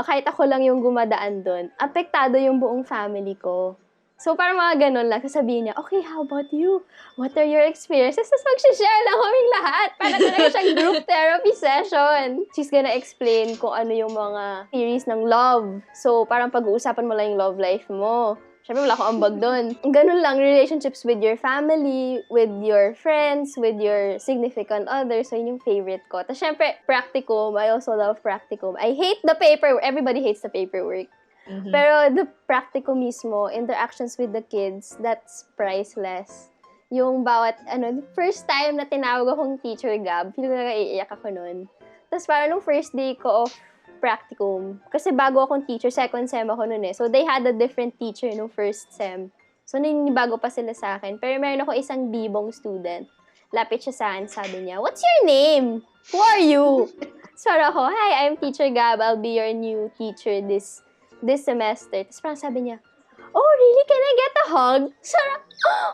kahit ako lang yung gumadaan doon, apektado yung buong family ko. So, parang mga ganun lang, sasabihin niya, okay, how about you? What are your experiences? Tapos mag-share lang kaming lahat. Para talaga siyang group therapy session. She's gonna explain kung ano yung mga theories ng love. So, parang pag-uusapan mo lang yung love life mo. Siyempre, wala akong ambag doon. Ganun lang, relationships with your family, with your friends, with your significant others. So, yun yung favorite ko. Tapos, siyempre, practicum. I also love practicum. I hate the paperwork. Everybody hates the paperwork. Mhm. Pero the practicum mismo, interactions with the kids, that's priceless. Yung bawat, the first time na tinawag akong teacher Gab, feeling ko talaga iiyak ako nun. Tapos parang nung first day ko of practicum, kasi bago akong teacher, second sem ako nun eh. So they had a different teacher nung first sem. So bago pa sila sa akin. Pero meron ako isang bibong student. Lapit siya sa akin, sabi niya, "What's your name? Who are you?" So ako, "Hi, I'm Teacher Gab. I'll be your new teacher this semester." Tapos parang sabi niya, "Oh, really? Can I get a hug?" Sarap,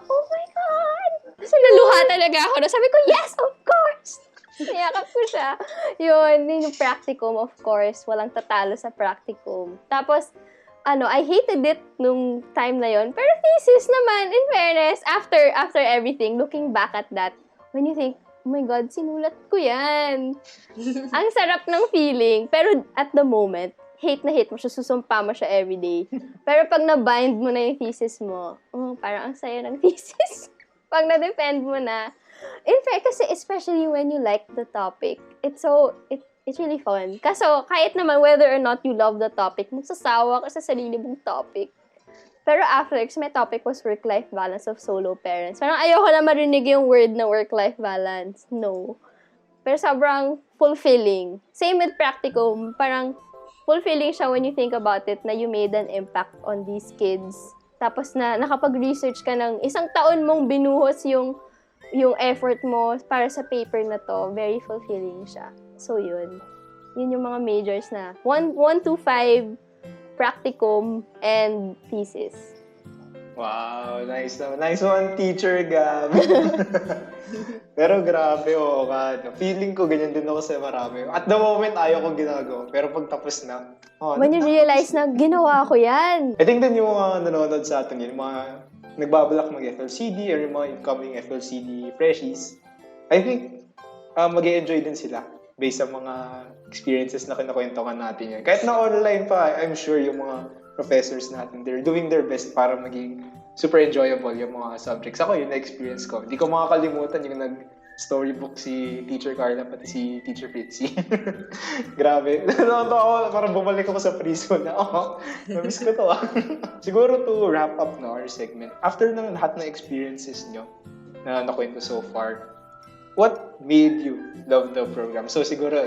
oh my God! Kasi naluha talaga ako. Sabi ko, "Yes, of course!" Niyakap ko siya. Yun yung practicum, of course. Walang tatalo sa practicum. Tapos, I hated it nung time na yon. Pero thesis naman, in fairness, after everything, looking back at that, when you think, oh my God, sinulat ko yan. Ang sarap ng feeling. Pero at the moment, hate na hate mo siya, susumpa mo siya everyday. Pero pag na-bind mo na yung thesis mo, parang ang saya ng thesis. Pag na-defend mo na, in fact, kasi especially when you like the topic, it's really fun. Kaso, kahit naman whether or not you love the topic, magsasawa ka sa sarili mong topic. Pero after, kasi my topic was work-life balance of solo parents. Parang ayoko na marinig yung word na work-life balance. No. Pero sobrang fulfilling. Same with practicum. Parang fulfilling siya when you think about it na you made an impact on these kids. Tapos na nakapag-research ka ng isang taon mong binuhos yung effort mo para sa paper na to. Very fulfilling siya. So, yun. Yun yung mga majors na 1 to 5, practicum, and thesis. Wow, nice naman. Nice one, Teacher Gab. Pero grabe, oo ka. Feeling ko ganyan din ako sa marami. At the moment, ayaw ko ginagawa. Pero pag tapos na, when you realize na ginawa ko yan. I think din yung mga nanonood sa atin yun, mga nagbabalak mag-FLCD or yung mga incoming FLCD freshies, I think mag-i-enjoy din sila based sa mga experiences na kinakwentuhan natin yan. Kahit na online pa, I'm sure yung mga professors natin, they're doing their best para maging super enjoyable yung mga subjects. Ako yun na-experience ko. Hindi ko makakalimutan yung nag-storybook si Teacher Carla pati si Teacher Fritzy. Grabe. Ako, parang bumalik ako sa prison na, namiss ko to Siguro to wrap up our segment, after ng lahat ng experiences nyo na nakwento so far, what made you love the program? So siguro,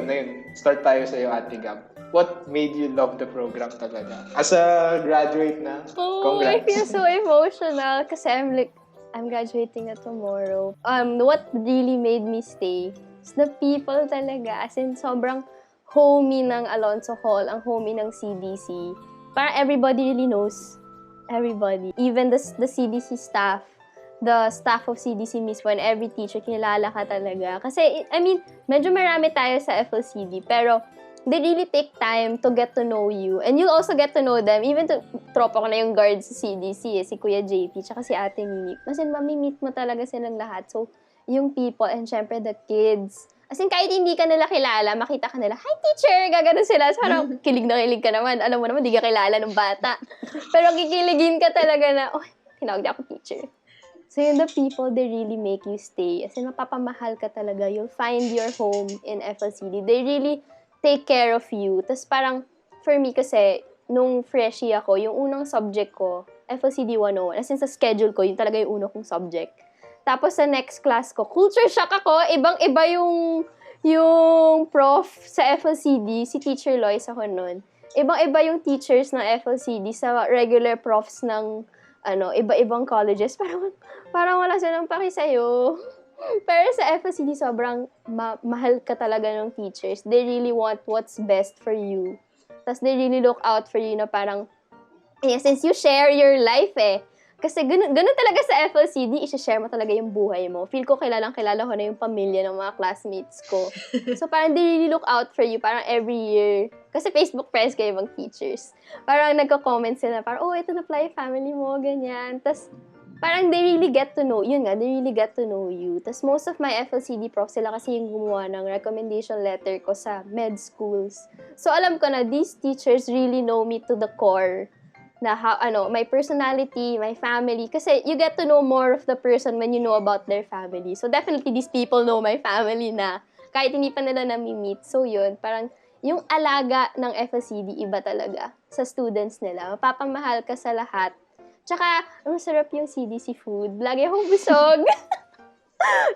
start tayo sa iyo, Ate Gab. What made you love the program talaga? As a graduate na, congrats. I feel so emotional kasi I'm graduating na tomorrow. What really made me stay is the people talaga. As in, sobrang homey ng Alonso Hall, ang homey ng CDC. Parang everybody really knows everybody. Even the CDC staff, the staff of CDC mismo and every teacher, kilala ka talaga. Kasi, medyo marami tayo sa FLCD, pero they really take time to get to know you. And you'll also get to know them. Even tropa ko na yung guard sa CDC, si Kuya JP, tsaka si Ate Nini. As in, mamimit mo talaga silang lahat. So, yung people, and syempre the kids. As in, kahit hindi ka nila kilala, makita ka nila, "Hi, teacher!" Gaganon sila. So, parang kilig na kilig ka naman. Alam mo naman, di ka kilala ng bata. Pero kikiligin ka talaga na, tinawag niya ako teacher. So, the people, they really make you stay. As in, mapapamahal ka talaga. You'll find your home in FLCD. They really take care of you. Tapos parang, for me kasi, nung freshie ako, yung unang subject ko, FLCD 101. As in, sa schedule ko, yun talaga yung unang kong subject. Tapos sa next class ko, culture shock ako. Ibang-iba yung prof sa FLCD, si Teacher Lois ako nun. Ibang-iba yung teachers ng FLCD sa regular profs ng iba-ibang colleges. Parang wala silang paki sa'yo. Pero sa FLCD, sobrang mahal ka talaga ng teachers. They really want what's best for you. Tapos they really look out for you na parang, since you share your life Kasi ganun talaga sa FLCD, i-share mo talaga yung buhay mo. Feel ko kilala ko na yung pamilya ng mga classmates ko. So, parang they really look out for you, parang every year. Kasi Facebook friends kayo mga teachers. Parang nagko-comment sila, parang, ito na-apply family mo, ganyan. Tapos, parang they really get to know, yun nga, they really get to know you. Tapos, most of my FLCD profs, sila kasi yung gumawa ng recommendation letter ko sa med schools. So, alam ko na, these teachers really know me to the core na my personality, my family. Kasi you get to know more of the person when you know about their family. So, definitely, these people know my family na kahit hindi pa nila nami-meet. So, yun, parang yung alaga ng FLCD, iba talaga sa students nila. Mapapamahal ka sa lahat. Tsaka, ang sarap yung CDC food. Lagi akong busog.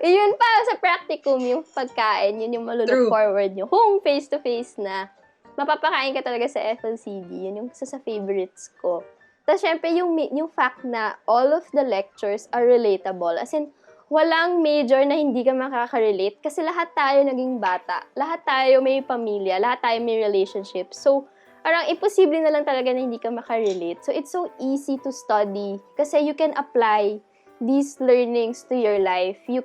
Yun pa, sa practicum, yung pagkain, yun yung malulook forward nyo. Kung face-to-face na, mapapakain ka talaga sa FLCD. Yun yung isa sa favorites ko. Tapos, syempre, yung fact na all of the lectures are relatable. As in, walang major na hindi ka makaka-relate kasi lahat tayo naging bata. Lahat tayo may pamilya. Lahat tayo may relationship. So, parang imposible na lang talaga na hindi ka makarelate. So, it's so easy to study kasi you can apply these learnings to your life. You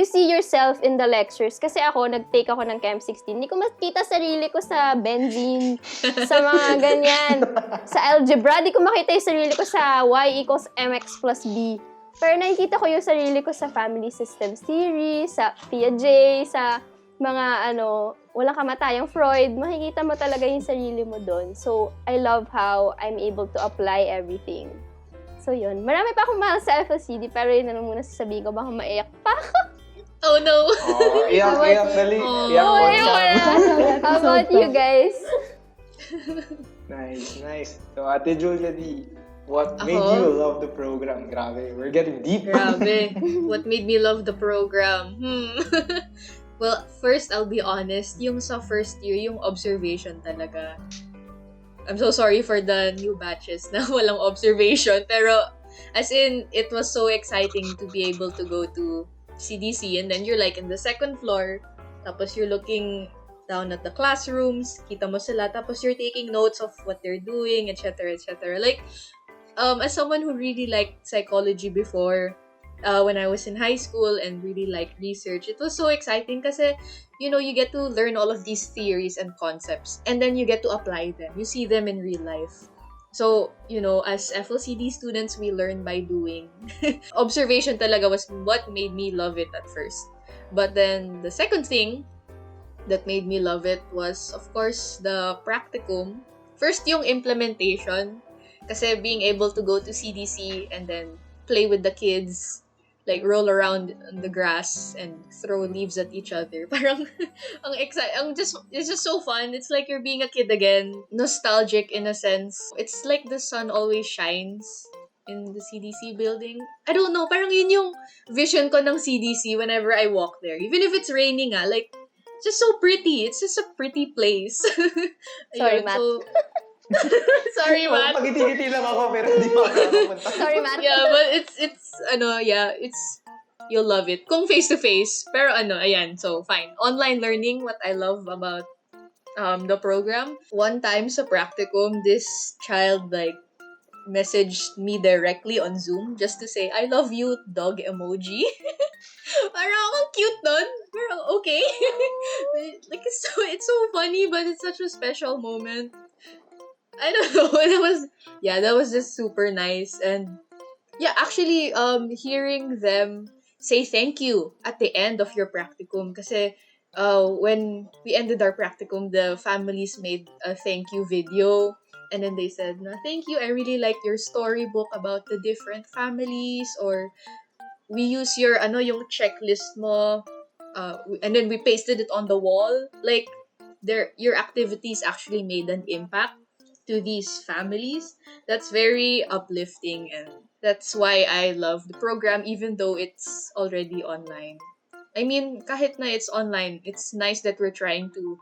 see yourself in the lectures. Kasi ako, nag-take ako ng Chem 16. Hindi ko makita sarili ko sa benzene, sa mga ganyan. Sa algebra, di ko makita yung sarili ko sa y equals mx plus b. Pero nakikita ko yung sarili ko sa family system theory, sa Piaget, sa mga walang kamatayang Freud, makikita mo talaga yung sarili mo doon. So, I love how I'm able to apply everything. So, yun. Marami pa akong mahal sa FLCD, pero yun na muna sasabihin ko, baka maiyak pa ako. Oh, no. Iyak, dali. How about you guys? Nice. So, Ate Julia D, what made you love the program? Grabe, we're getting deep. Grabe. What made me love the program? Well, first, I'll be honest, yung sa first year, yung observation talaga. I'm so sorry for the new batches na walang observation. Pero, as in, it was so exciting to be able to go to CDC and then you're like in the second floor. Tapos you're looking down at the classrooms. Kita mo sila. Tapos you're taking notes of what they're doing, etc., etc. Like, as someone who really liked psychology before, when I was in high school and really liked research, it was so exciting kasi, you get to learn all of these theories and concepts and then you get to apply them. You see them in real life. So, as FLCD students, we learn by doing. Observation talaga was what made me love it at first. But then, the second thing that made me love it was, of course, the practicum. First, yung implementation. Kasi being able to go to CDC and then play with the kids, like roll around on the grass and throw leaves at each other. Parang it's just so fun. It's like you're being a kid again. Nostalgic in a sense. It's like the sun always shines in the CDC building. I don't know, parang yun yung vision ko ng CDC whenever I walk there. Even if it's raining, like, it's just so pretty. It's just a pretty place. Sorry, Matt. Sorry, Matt. Pagiti-giti lang ako pero hindi makakapunta. Sorry, Matt. Yeah, but it's you'll love it. Kung face-to-face. Pero ayan, so fine. Online learning, what I love about the program. One time sa practicum, this child messaged me directly on Zoom just to say, I love you, dog emoji. Parang ako cute nun. Parang okay. Like, it's so funny, but it's such a special moment. I don't know. That was just super nice. And yeah, actually, hearing them say thank you at the end of your practicum. Kasi when we ended our practicum, the families made a thank you video. And then they said, thank you, I really like your storybook about the different families. Or we use your, yung checklist mo. And then we pasted it on the wall. Like, your activities actually made an impact to these families. That's very uplifting, and that's why I love the program even though it's already online. I mean, kahit na it's online, it's nice that we're trying to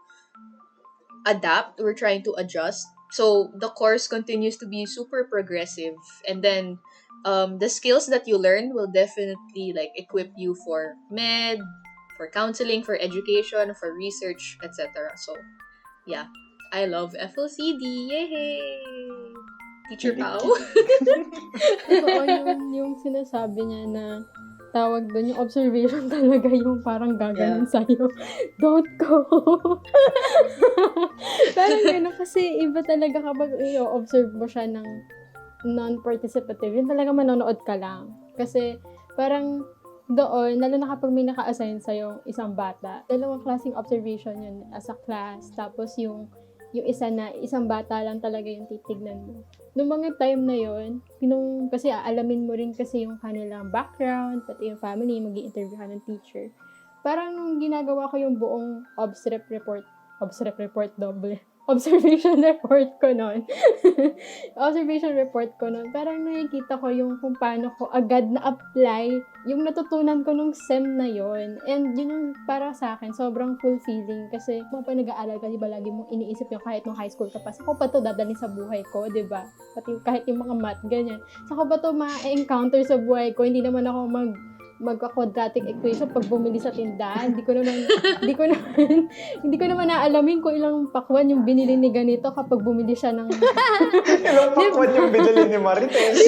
adapt, we're trying to adjust. So the course continues to be super progressive, and then the skills that you learn will definitely equip you for med, for counseling, for education, for research, etc. So yeah, I love FLCD. Yay! Teacher Pao. Totoo yung sinasabi niya na tawag doon, yung observation talaga yung parang gaganon sa'yo. Don't go! Parang gano'n kasi iba talaga kapag i-observe mo siya ng non-participative. Yun talaga manonood ka lang. Kasi parang doon, lalo na kapag may naka-assign sa'yo isang bata, dalawang klaseng observation yun as a class. Tapos yung isa na, isang bata lang talaga yung titignan mo. Noong mga time na yun, kasi aalamin mo rin kasi yung kanilang background, pati yung family, mag-i-interview ka ng teacher. Parang nung ginagawa ko yung buong observation report ko noon. Observation report ko noon. Parang nakikita ko yung kung paano ko agad na-apply yung natutunan ko nung SEM na yon. And yun yung para sa akin, sobrang fulfilling. Kasi kung pa nag-aaral ka, diba, lagi mong iniisip yung kahit nung high school ka pa, saan ko pa to dadalhin sa buhay ko, diba? Pati kahit yung mga math, ganyan. Saan ko ba to ma-encounter sa buhay ko? Hindi naman ako magka-quadratic equation pag bumili sa tindahan. Hindi ko naman naalamin kung ilang pakwan yung binili ni ganito kapag bumili siya ng Ilang pakwan yung binili ni Marites.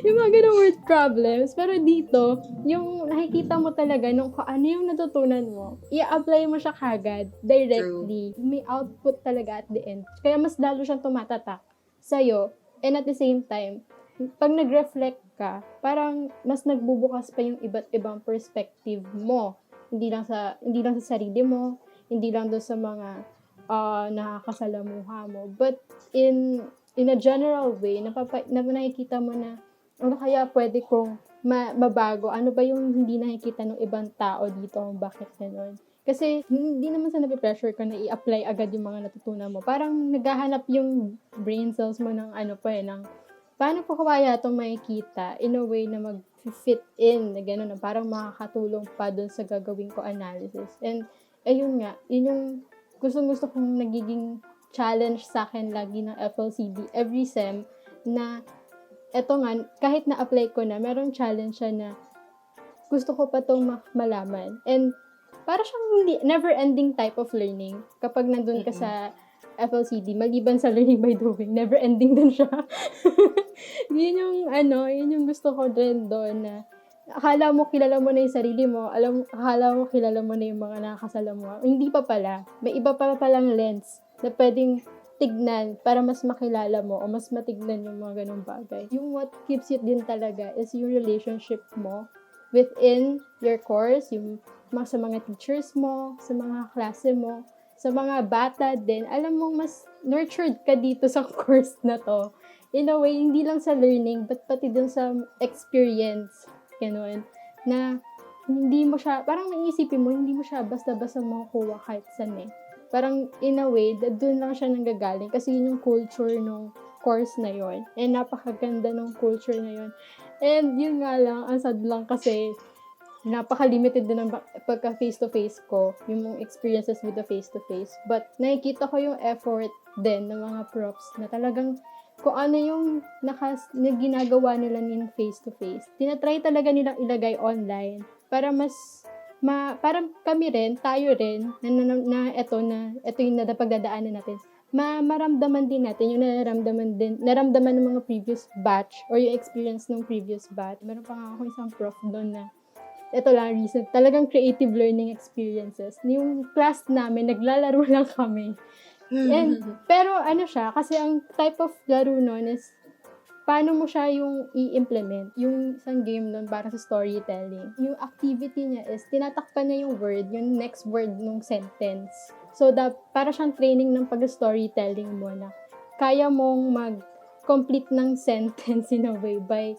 Yung mga ganong word problems. Pero dito, yung nakikita mo talaga nung ano yung natutunan mo, i-apply mo siya kagad, directly. True. May output talaga at the end. Kaya mas lalo siyang tumatatak sa'yo. And at the same time, pag nag-reflect ka, parang mas nagbubukas pa yung iba't ibang perspective mo. Hindi lang sa sarili mo, hindi lang doon sa mga nakakasalamuha mo. But in a general way, nakikita mo na ano kaya pwede kong mabago? Ano ba yung hindi nakikita ng ibang tao dito? Bakit gano'n? Kasi hindi naman sa nape-pressure ka na i-apply agad yung mga natutunan mo. Parang naghahanap yung brain cells mo ng ng paano ko kaya itong makikita in a way na mag-fit in, na gano'n, na parang makakatulong pa dun sa gagawin ko analysis. And, ayun nga, yun yung gusto kong nagiging challenge sa akin lagi ng FLCD every SEM, na eto nga, kahit na-apply ko na, merong challenge siya na gusto ko pa itong malaman. And, para siyang never-ending type of learning kapag nandun ka sa FLCD, maliban sa learning by doing, never ending din siya. yun yung gusto ko din doon, na akala mo kilala mo na yung sarili mo, akala mo kilala mo na yung mga nakakasalamuha. Hindi pa pala. May iba pa palang lens na pwedeng tignan para mas makilala mo o mas matignan yung mga ganong bagay. Yung what keeps it din talaga is yung relationship mo within your course, yung sa mga teachers mo, sa mga klase mo, sa mga bata din, alam mong mas nurtured ka dito sa course na to. In a way, hindi lang sa learning, but pati din sa experience. Gano'n. Na hindi mo siya, parang naisipin mo, hindi mo siya basta-basta makukuha kahit saan eh. Parang in a way, doon lang siya nanggagaling kasi yun yung culture ng course na yon. And napakaganda ng culture na yon. And yun nga lang, ang sad lang kasi napaka-limited din ng pagka face-to-face ko, yung mga experiences with the face-to-face. But nakikita ko yung effort din ng mga profs na talagang kung ano yung ginagawa nila in face-to-face. Tinatry talaga nilang ilagay online para para kami rin, tayo rin, na ito yung napagdadaanan natin. Maramdaman din natin yung naramdaman ng mga previous batch or yung experience ng previous batch. Meron pa nga ako isang prof doon na ito lang, recent, talagang creative learning experiences. Yung class namin, naglalaro lang kami. Pero siya, kasi ang type of laro nun is, paano mo siya yung i-implement, yung isang game nun para sa storytelling. Yung activity niya is, tinatakpan niya yung word, yung next word ng sentence. So, para siyang training ng pag-storytelling mo na kaya mong mag-complete ng sentence in a way by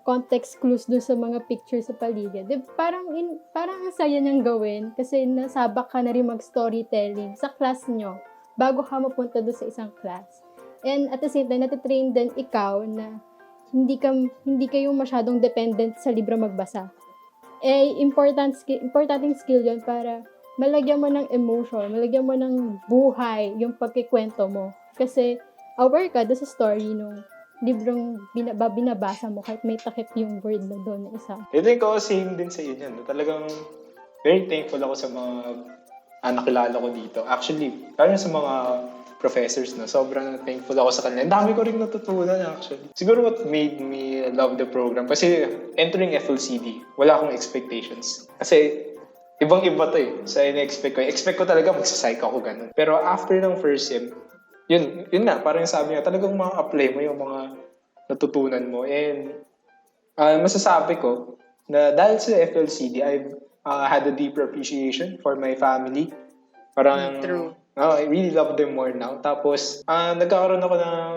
context clues dun sa mga pictures sa paligid. Parang ang saya niyang gawin kasi nasabak ka na rin mag-storytelling sa class nyo bago ka mapunta dun sa isang class. And at the same time, natitrain din ikaw na hindi kayo masyadong dependent sa libro magbasa. Importanting skill yun para malagyan mo ng emotion, malagyan mo ng buhay yung pagkikwento mo. Kasi aware ka doon sa story nung librong binabasa mo kahit may takip yung word na doon na isa. I think same din sa iyo yan. Talagang very thankful ako sa mga nakilala ko dito. Actually, kaya sa mga professors, no? Sobrang thankful ako sa kanila. Ang dami ko rin natutunan actually. Siguro what made me love the program, kasi entering FLCD, wala akong expectations. Kasi ibang-iba to eh. Sa in-expect ko. Expect ko talaga magsaspsych ako ganun. Pero after ng first sem, yun na, parang sabi niya, talagang ma-apply mo yung mga natutunan mo. And masasabi ko na dahil sa FLCD, I've had a deeper appreciation for my family. Parang, True. I really love them more now. Tapos, nagkakaroon ako ng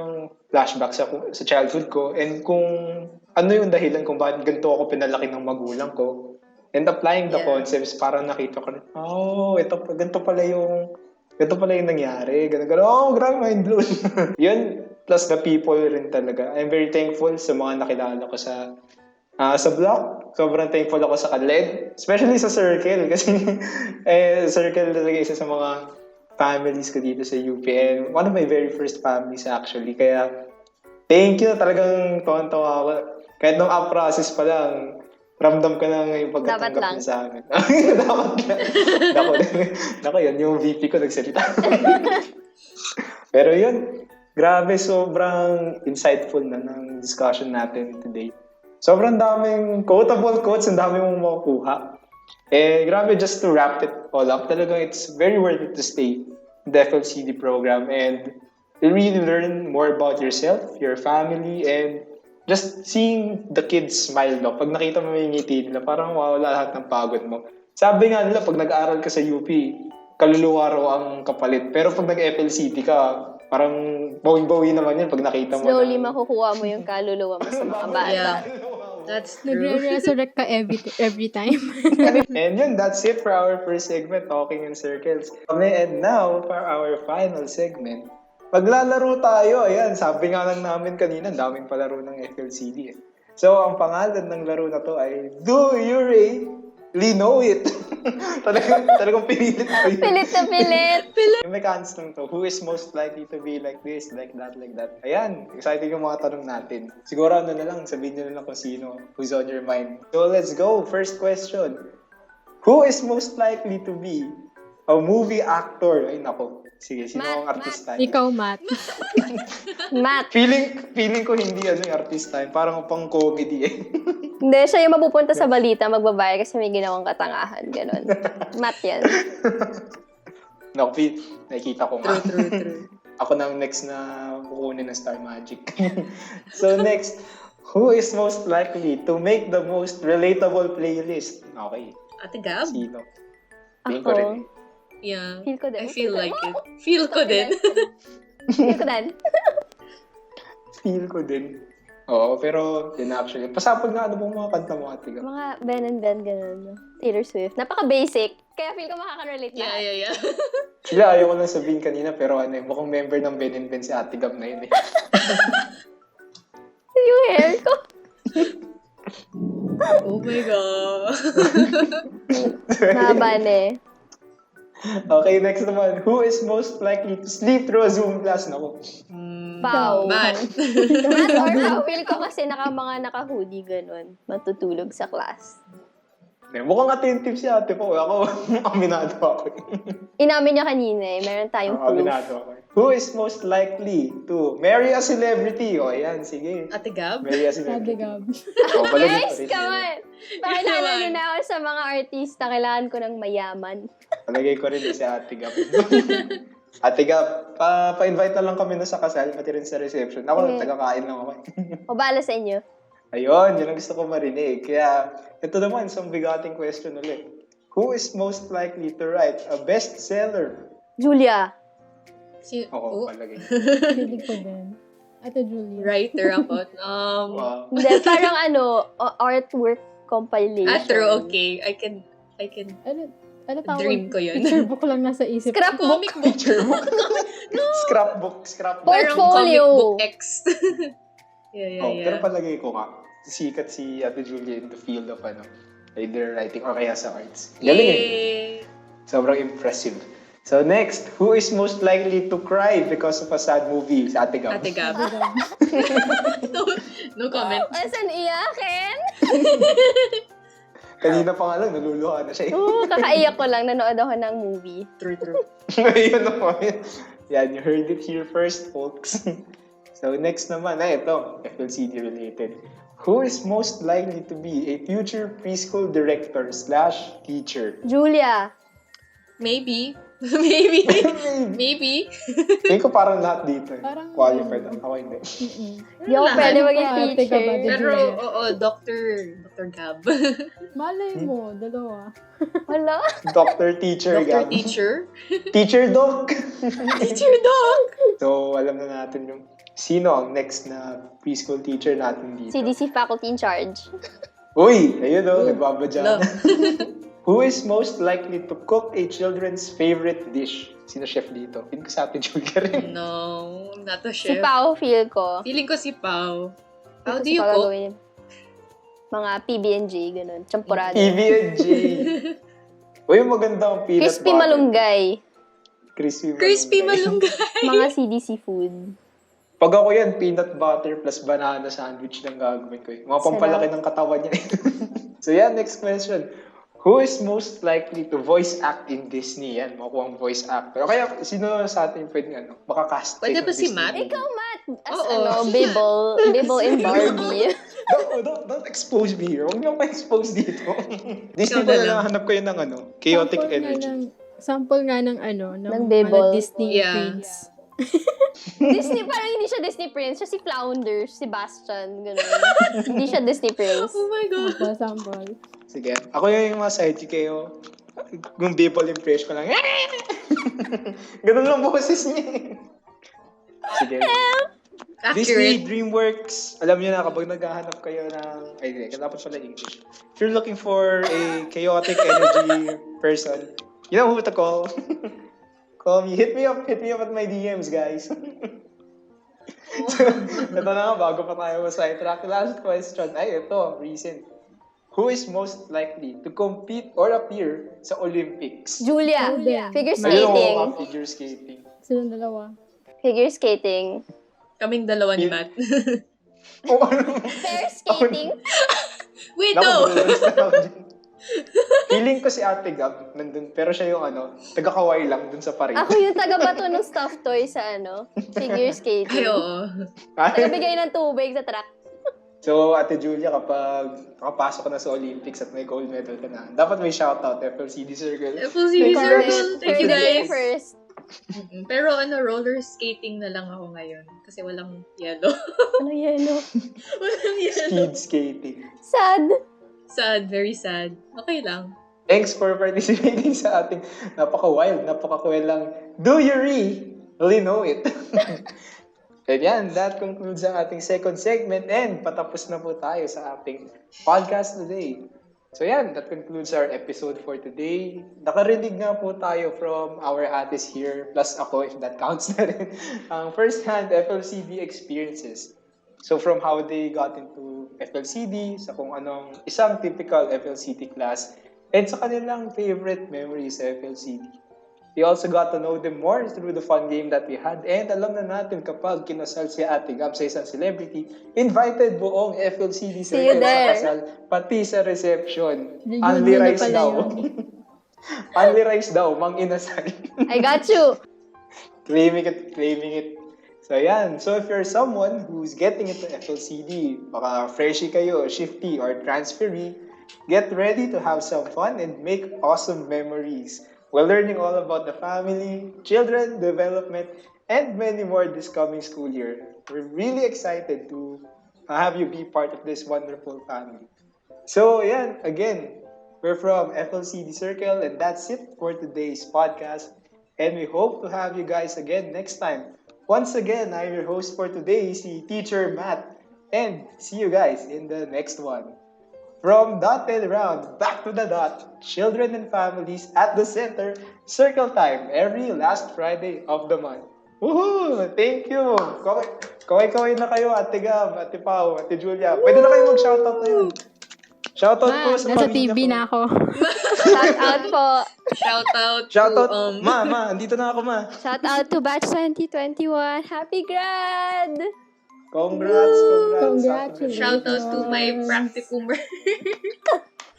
flashback sa childhood ko. And kung ano yung dahilan kung bakit ganito ako pinalaki ng magulang ko. And applying the concepts, parang nakita ko rin, ganito pala yung nangyari. Ganun. Grabe, mind blown. Yun, plus the people rin talaga. I'm very thankful sa mga nakilala ko sa block. Sobrang thankful ako sa kanila. Especially sa circle. Kasi circle talaga isa sa mga families ko dito sa UP. And one of my very first families actually. Kaya, thank you. Talagang tuwan-tuwa ako. Kahit nung up process pa lang, ramdam ko na yung pagkatanggap niya sa amin. Dapat lang. Naku, yun. Yung VP ko nagsalita. Pero yun, grabe, sobrang insightful na ng discussion natin today. Sobrang daming quotable quotes, ang dami mong makukuha. Grabe, just to wrap it all up, talagang it's very worth it to stay in the FLCD program and you really learn more about yourself, your family, and just seeing the kids smile, no? Pag nakita mo yung ngiti nila, parang mawala lahat ng pagod mo. Sabi nga nila, pag nag-aaral ka sa UP, kaluluwa raw ang kapalit. Pero pag nag-FLCD ka, parang bawing-bawi naman yun pag nakita mo. Slowly makukuha mo yung kaluluwa mo sa mga bata. Yeah. That's true. Nagre-resurrect ka every time. And yun, that's it for our first segment, Talking in Circles. And now, for our final segment, maglalaro tayo. Ayan, sabi nga lang namin kanina, daming palaro ng FLCD. So, ang pangalan ng laro na to ay Do You Really Know It? talagang pinilit ko yun. Pilit na pilit! Yung mechanics lang to, who is most likely to be like this, like that, like that? Ayan, exciting yung mga tanong natin. Siguro ano na lang, sabihin nyo na lang kung sino, who's on your mind. So, let's go. First question. Who is most likely to be a movie actor? Ay, nako. Sige, sino ang artista? Ikaw, Matt. Matt. Feeling ko hindi yung artista. Parang pang comedy eh. Hindi, siya yung mapupunta sa balita, magbabayad kasi may ginawang katangahan. Ganon. Matt yan. No, nakikita ko nga. True. Ako na ang next na kukunin ng Star Magic. So next, who is most likely to make the most relatable playlist? Okay. Ate Gab? Sino? Feeling ko rin. Yeah. Feel ko din. I feel like it. Feel ko din. Feel ko din. Oo, pero yun actually. Pasapag nga ano bang mga kanta mo, Ate Gab? Mga Ben and Ben, gano'n. No? Taylor Swift. Napaka-basic. Kaya feel ko makaka-relate na. Yeah. Sila, ayaw ko lang sabihin kanina, pero mukhang member ng Ben and Ben si Ate Gab na yun eh. Yung hair ko. Oh my God. Mahaban eh. Okay, next naman. Who is most likely to sleep through a Zoom class? Naku. Pau. Matt. Matt or Pau. Feel ko kasi mga naka-hoodie gano'n. Matutulog sa class. Mukhang attentive si Ate po. Ako, aminado ako. Inamin niya kanina eh. Meron tayong proof. Aminado ako. Who is most likely to marry a celebrity? O, ayan, sige. Ate Gab? Marry a Ate celebrity. Gab. Guys, come on! Pakilala niyo na ako sa mga artista. Kailangan ko ng mayaman. Palagay ko rin si Ate Gab. Ate Gab, pa-invite na lang kami na sa kasal, pati rin sa reception. Ako, Okay. taga-kain lang ako. O bala sa inyo. Ayun, yun ang gusto ko marinig. Kaya, ito naman, isang bigating question ulit. Who is most likely to write a bestseller? Julia. Oo, palagay. Feeling ko din. Ate Julia. Writer ako. Wow. Hindi, parang artwork compilation. True, okay. I can Ano tawag? dream ko yun. Picture book lang nasa isip. Scrapbook. Comic book. Picture book. Scrapbook. Parang Portfolio. comic book X. yeah. Pero palagay ko nga, sikat si Ate Julia in the field of either writing or kaya sa arts. Galing eh. Yay! Sobrang impressive. So next, who is most likely to cry because of a sad movie? Si Ate Gab. Ate Gab. no comment. Asan iyakin? Kanina pa nga lang, naluluha na siya. Oo, kakaiyak ko lang. Nanood ako ng movie. True. Ayun na po. Yan, you heard it here first, folks. So next naman, ito, FLCD related. Who is most likely to be a future preschool director / teacher? Julia. Maybe. Maybe. Maybe. Maybe. Tingin ko parang lahat dito. Parang, Qualified. Ako hindi. Di ako Lahat. pwede maging Ate ka ba, teacher. Julia? Pero, oo, Dr. Gab. Malay mo, dalawa. Wala. Doctor, teacher, Dr. Gab. Teacher. Teacher, doc. Teacher dog. So, alam na natin yung sino ang next na preschool teacher natin dito. CDC faculty in charge. Uy, ayun o, nagbabadya na. Love. Who is most likely to cook a children's favorite dish? Sino chef dito? Hindi ko sa atin Julia rin. No, not a Si chef. Pao, feel ko. Feeling ko si Pao. How do Si you Pao cook? gagawin. Mga PB&J, ganun. Champurado. PB&J. Uy, maganda ang peanut Crispy butter. malunggay. Crispy malunggay. Mga CDC food. Pag ako yan, peanut butter plus banana sandwich lang gagawin ko. Mga pampalaki ng katawan niya. So yan, next question. Who is most likely to voice act in Disney? Yan, makuha ang voice actor. O kaya, sino sa atin pwede makakast? Pwede ng ba si Disney Matt? movie? Ikaw, Matt, as Oo. Bibble in Barbie. Don't expose me here. Huwag niyo pa-expose dito. Disney Ikaw pa na lang. nakahanap ko yun ng chaotic Sample nga energy. sample nga ng Ng Bibble. Disney Yeah. Prince. Disney, parang hindi siya Disney Prince. Siya si Flounder, si Bastian, gano'n. Hindi siya Disney Prince. Oh my God. Sample. Sige. Ako yung mga sidekick kayo. Yung people impression ko lang. Ganun lang boses niya. Sige. Disney, Accurate. DreamWorks, alam niyo na kapag naghahanap kayo ng, dapat pala English. If you're looking for a chaotic energy person, you know who to call. Call me. Hit me up at my DMs, guys. So, ito na nga, bago pa tayo sa-track. Last question. Ito, recent. Who is most likely to compete or appear sa Olympics? Julia. Julia. Figure Ayun, skating. figure skating. Silang dalawa. Figure skating. Kaming dalawa ni Matt. Oh, ano? Pair skating. Wait, Naku, no. bro, feeling ko si Ate Gab nandun, pero siya yung taga-kaway lang dun sa Paris. Ako yung taga-bato ng stuffed toy sa figure skating. Ay, oo. Taga-bigay ng tubig sa track. So, Ate Julia, kapag nakapasok ka na sa Olympics at may gold medal ka na, dapat may shoutout, FLCD Circle. FLCD Congrats. Circle. Thank you, Heard it here guys. first. Pero roller skating na lang ako ngayon. Kasi walang yellow. Ano yellow? Walang yellow. Speed skating. Sad. Sad, very sad. Okay lang. Thanks for participating sa ating napaka-wild, napaka-kwelang Do You Really Know It? And yan, that concludes ang ating second segment and patapos na po tayo sa ating podcast today. So yan, that concludes our episode for today. Nakarinig nga po tayo from our ates here, plus ako if that counts na rin, ang first-hand FLCD experiences. So from how they got into FLCD, sa kung anong isang typical FLCD class, and sa kanilang favorite memories sa FLCD. We also got to know them more through the fun game that we had. And alam na natin kapag kinasal si Ate Gab sa isang celebrity, invited buong FLCD See you circle sa there. kasal, pati sa reception. Reunion Only na rice pala daw. yun. Only rice daw, mang inasal. I got you. Claiming it. So yan. So if you're someone who's getting into FLCD, baka freshie kayo, shifty, or transferee, get ready to have some fun and make awesome memories. We're learning all about the family, children, development, and many more this coming school year. We're really excited to have you be part of this wonderful family. So yan, again, we're from FLCD Circle, and that's it for today's podcast. And we hope to have you guys again next time. Once again, I'm your host for today, si Teacher Matt, and see you guys in the next one. From dot and round, back to the dot, children and families at the center, circle time every last Friday of the month. Woohoo! Thank you! Kaway-kaway na kayo, Ate Gab, Ate Pao, Ate Julia. Pwede na kayo mag-shoutout na yun. Shoutout po sa Nasa pamilya TV ko. na ako. Shout out po. Shoutout Shoutout, to, ma, andito na ako, ma. Shout out to batch 2021. Happy grad! Congrats. Congratulations. shoutout to my practicum.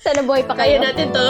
Sana boy pa Kaya kayo. natin to.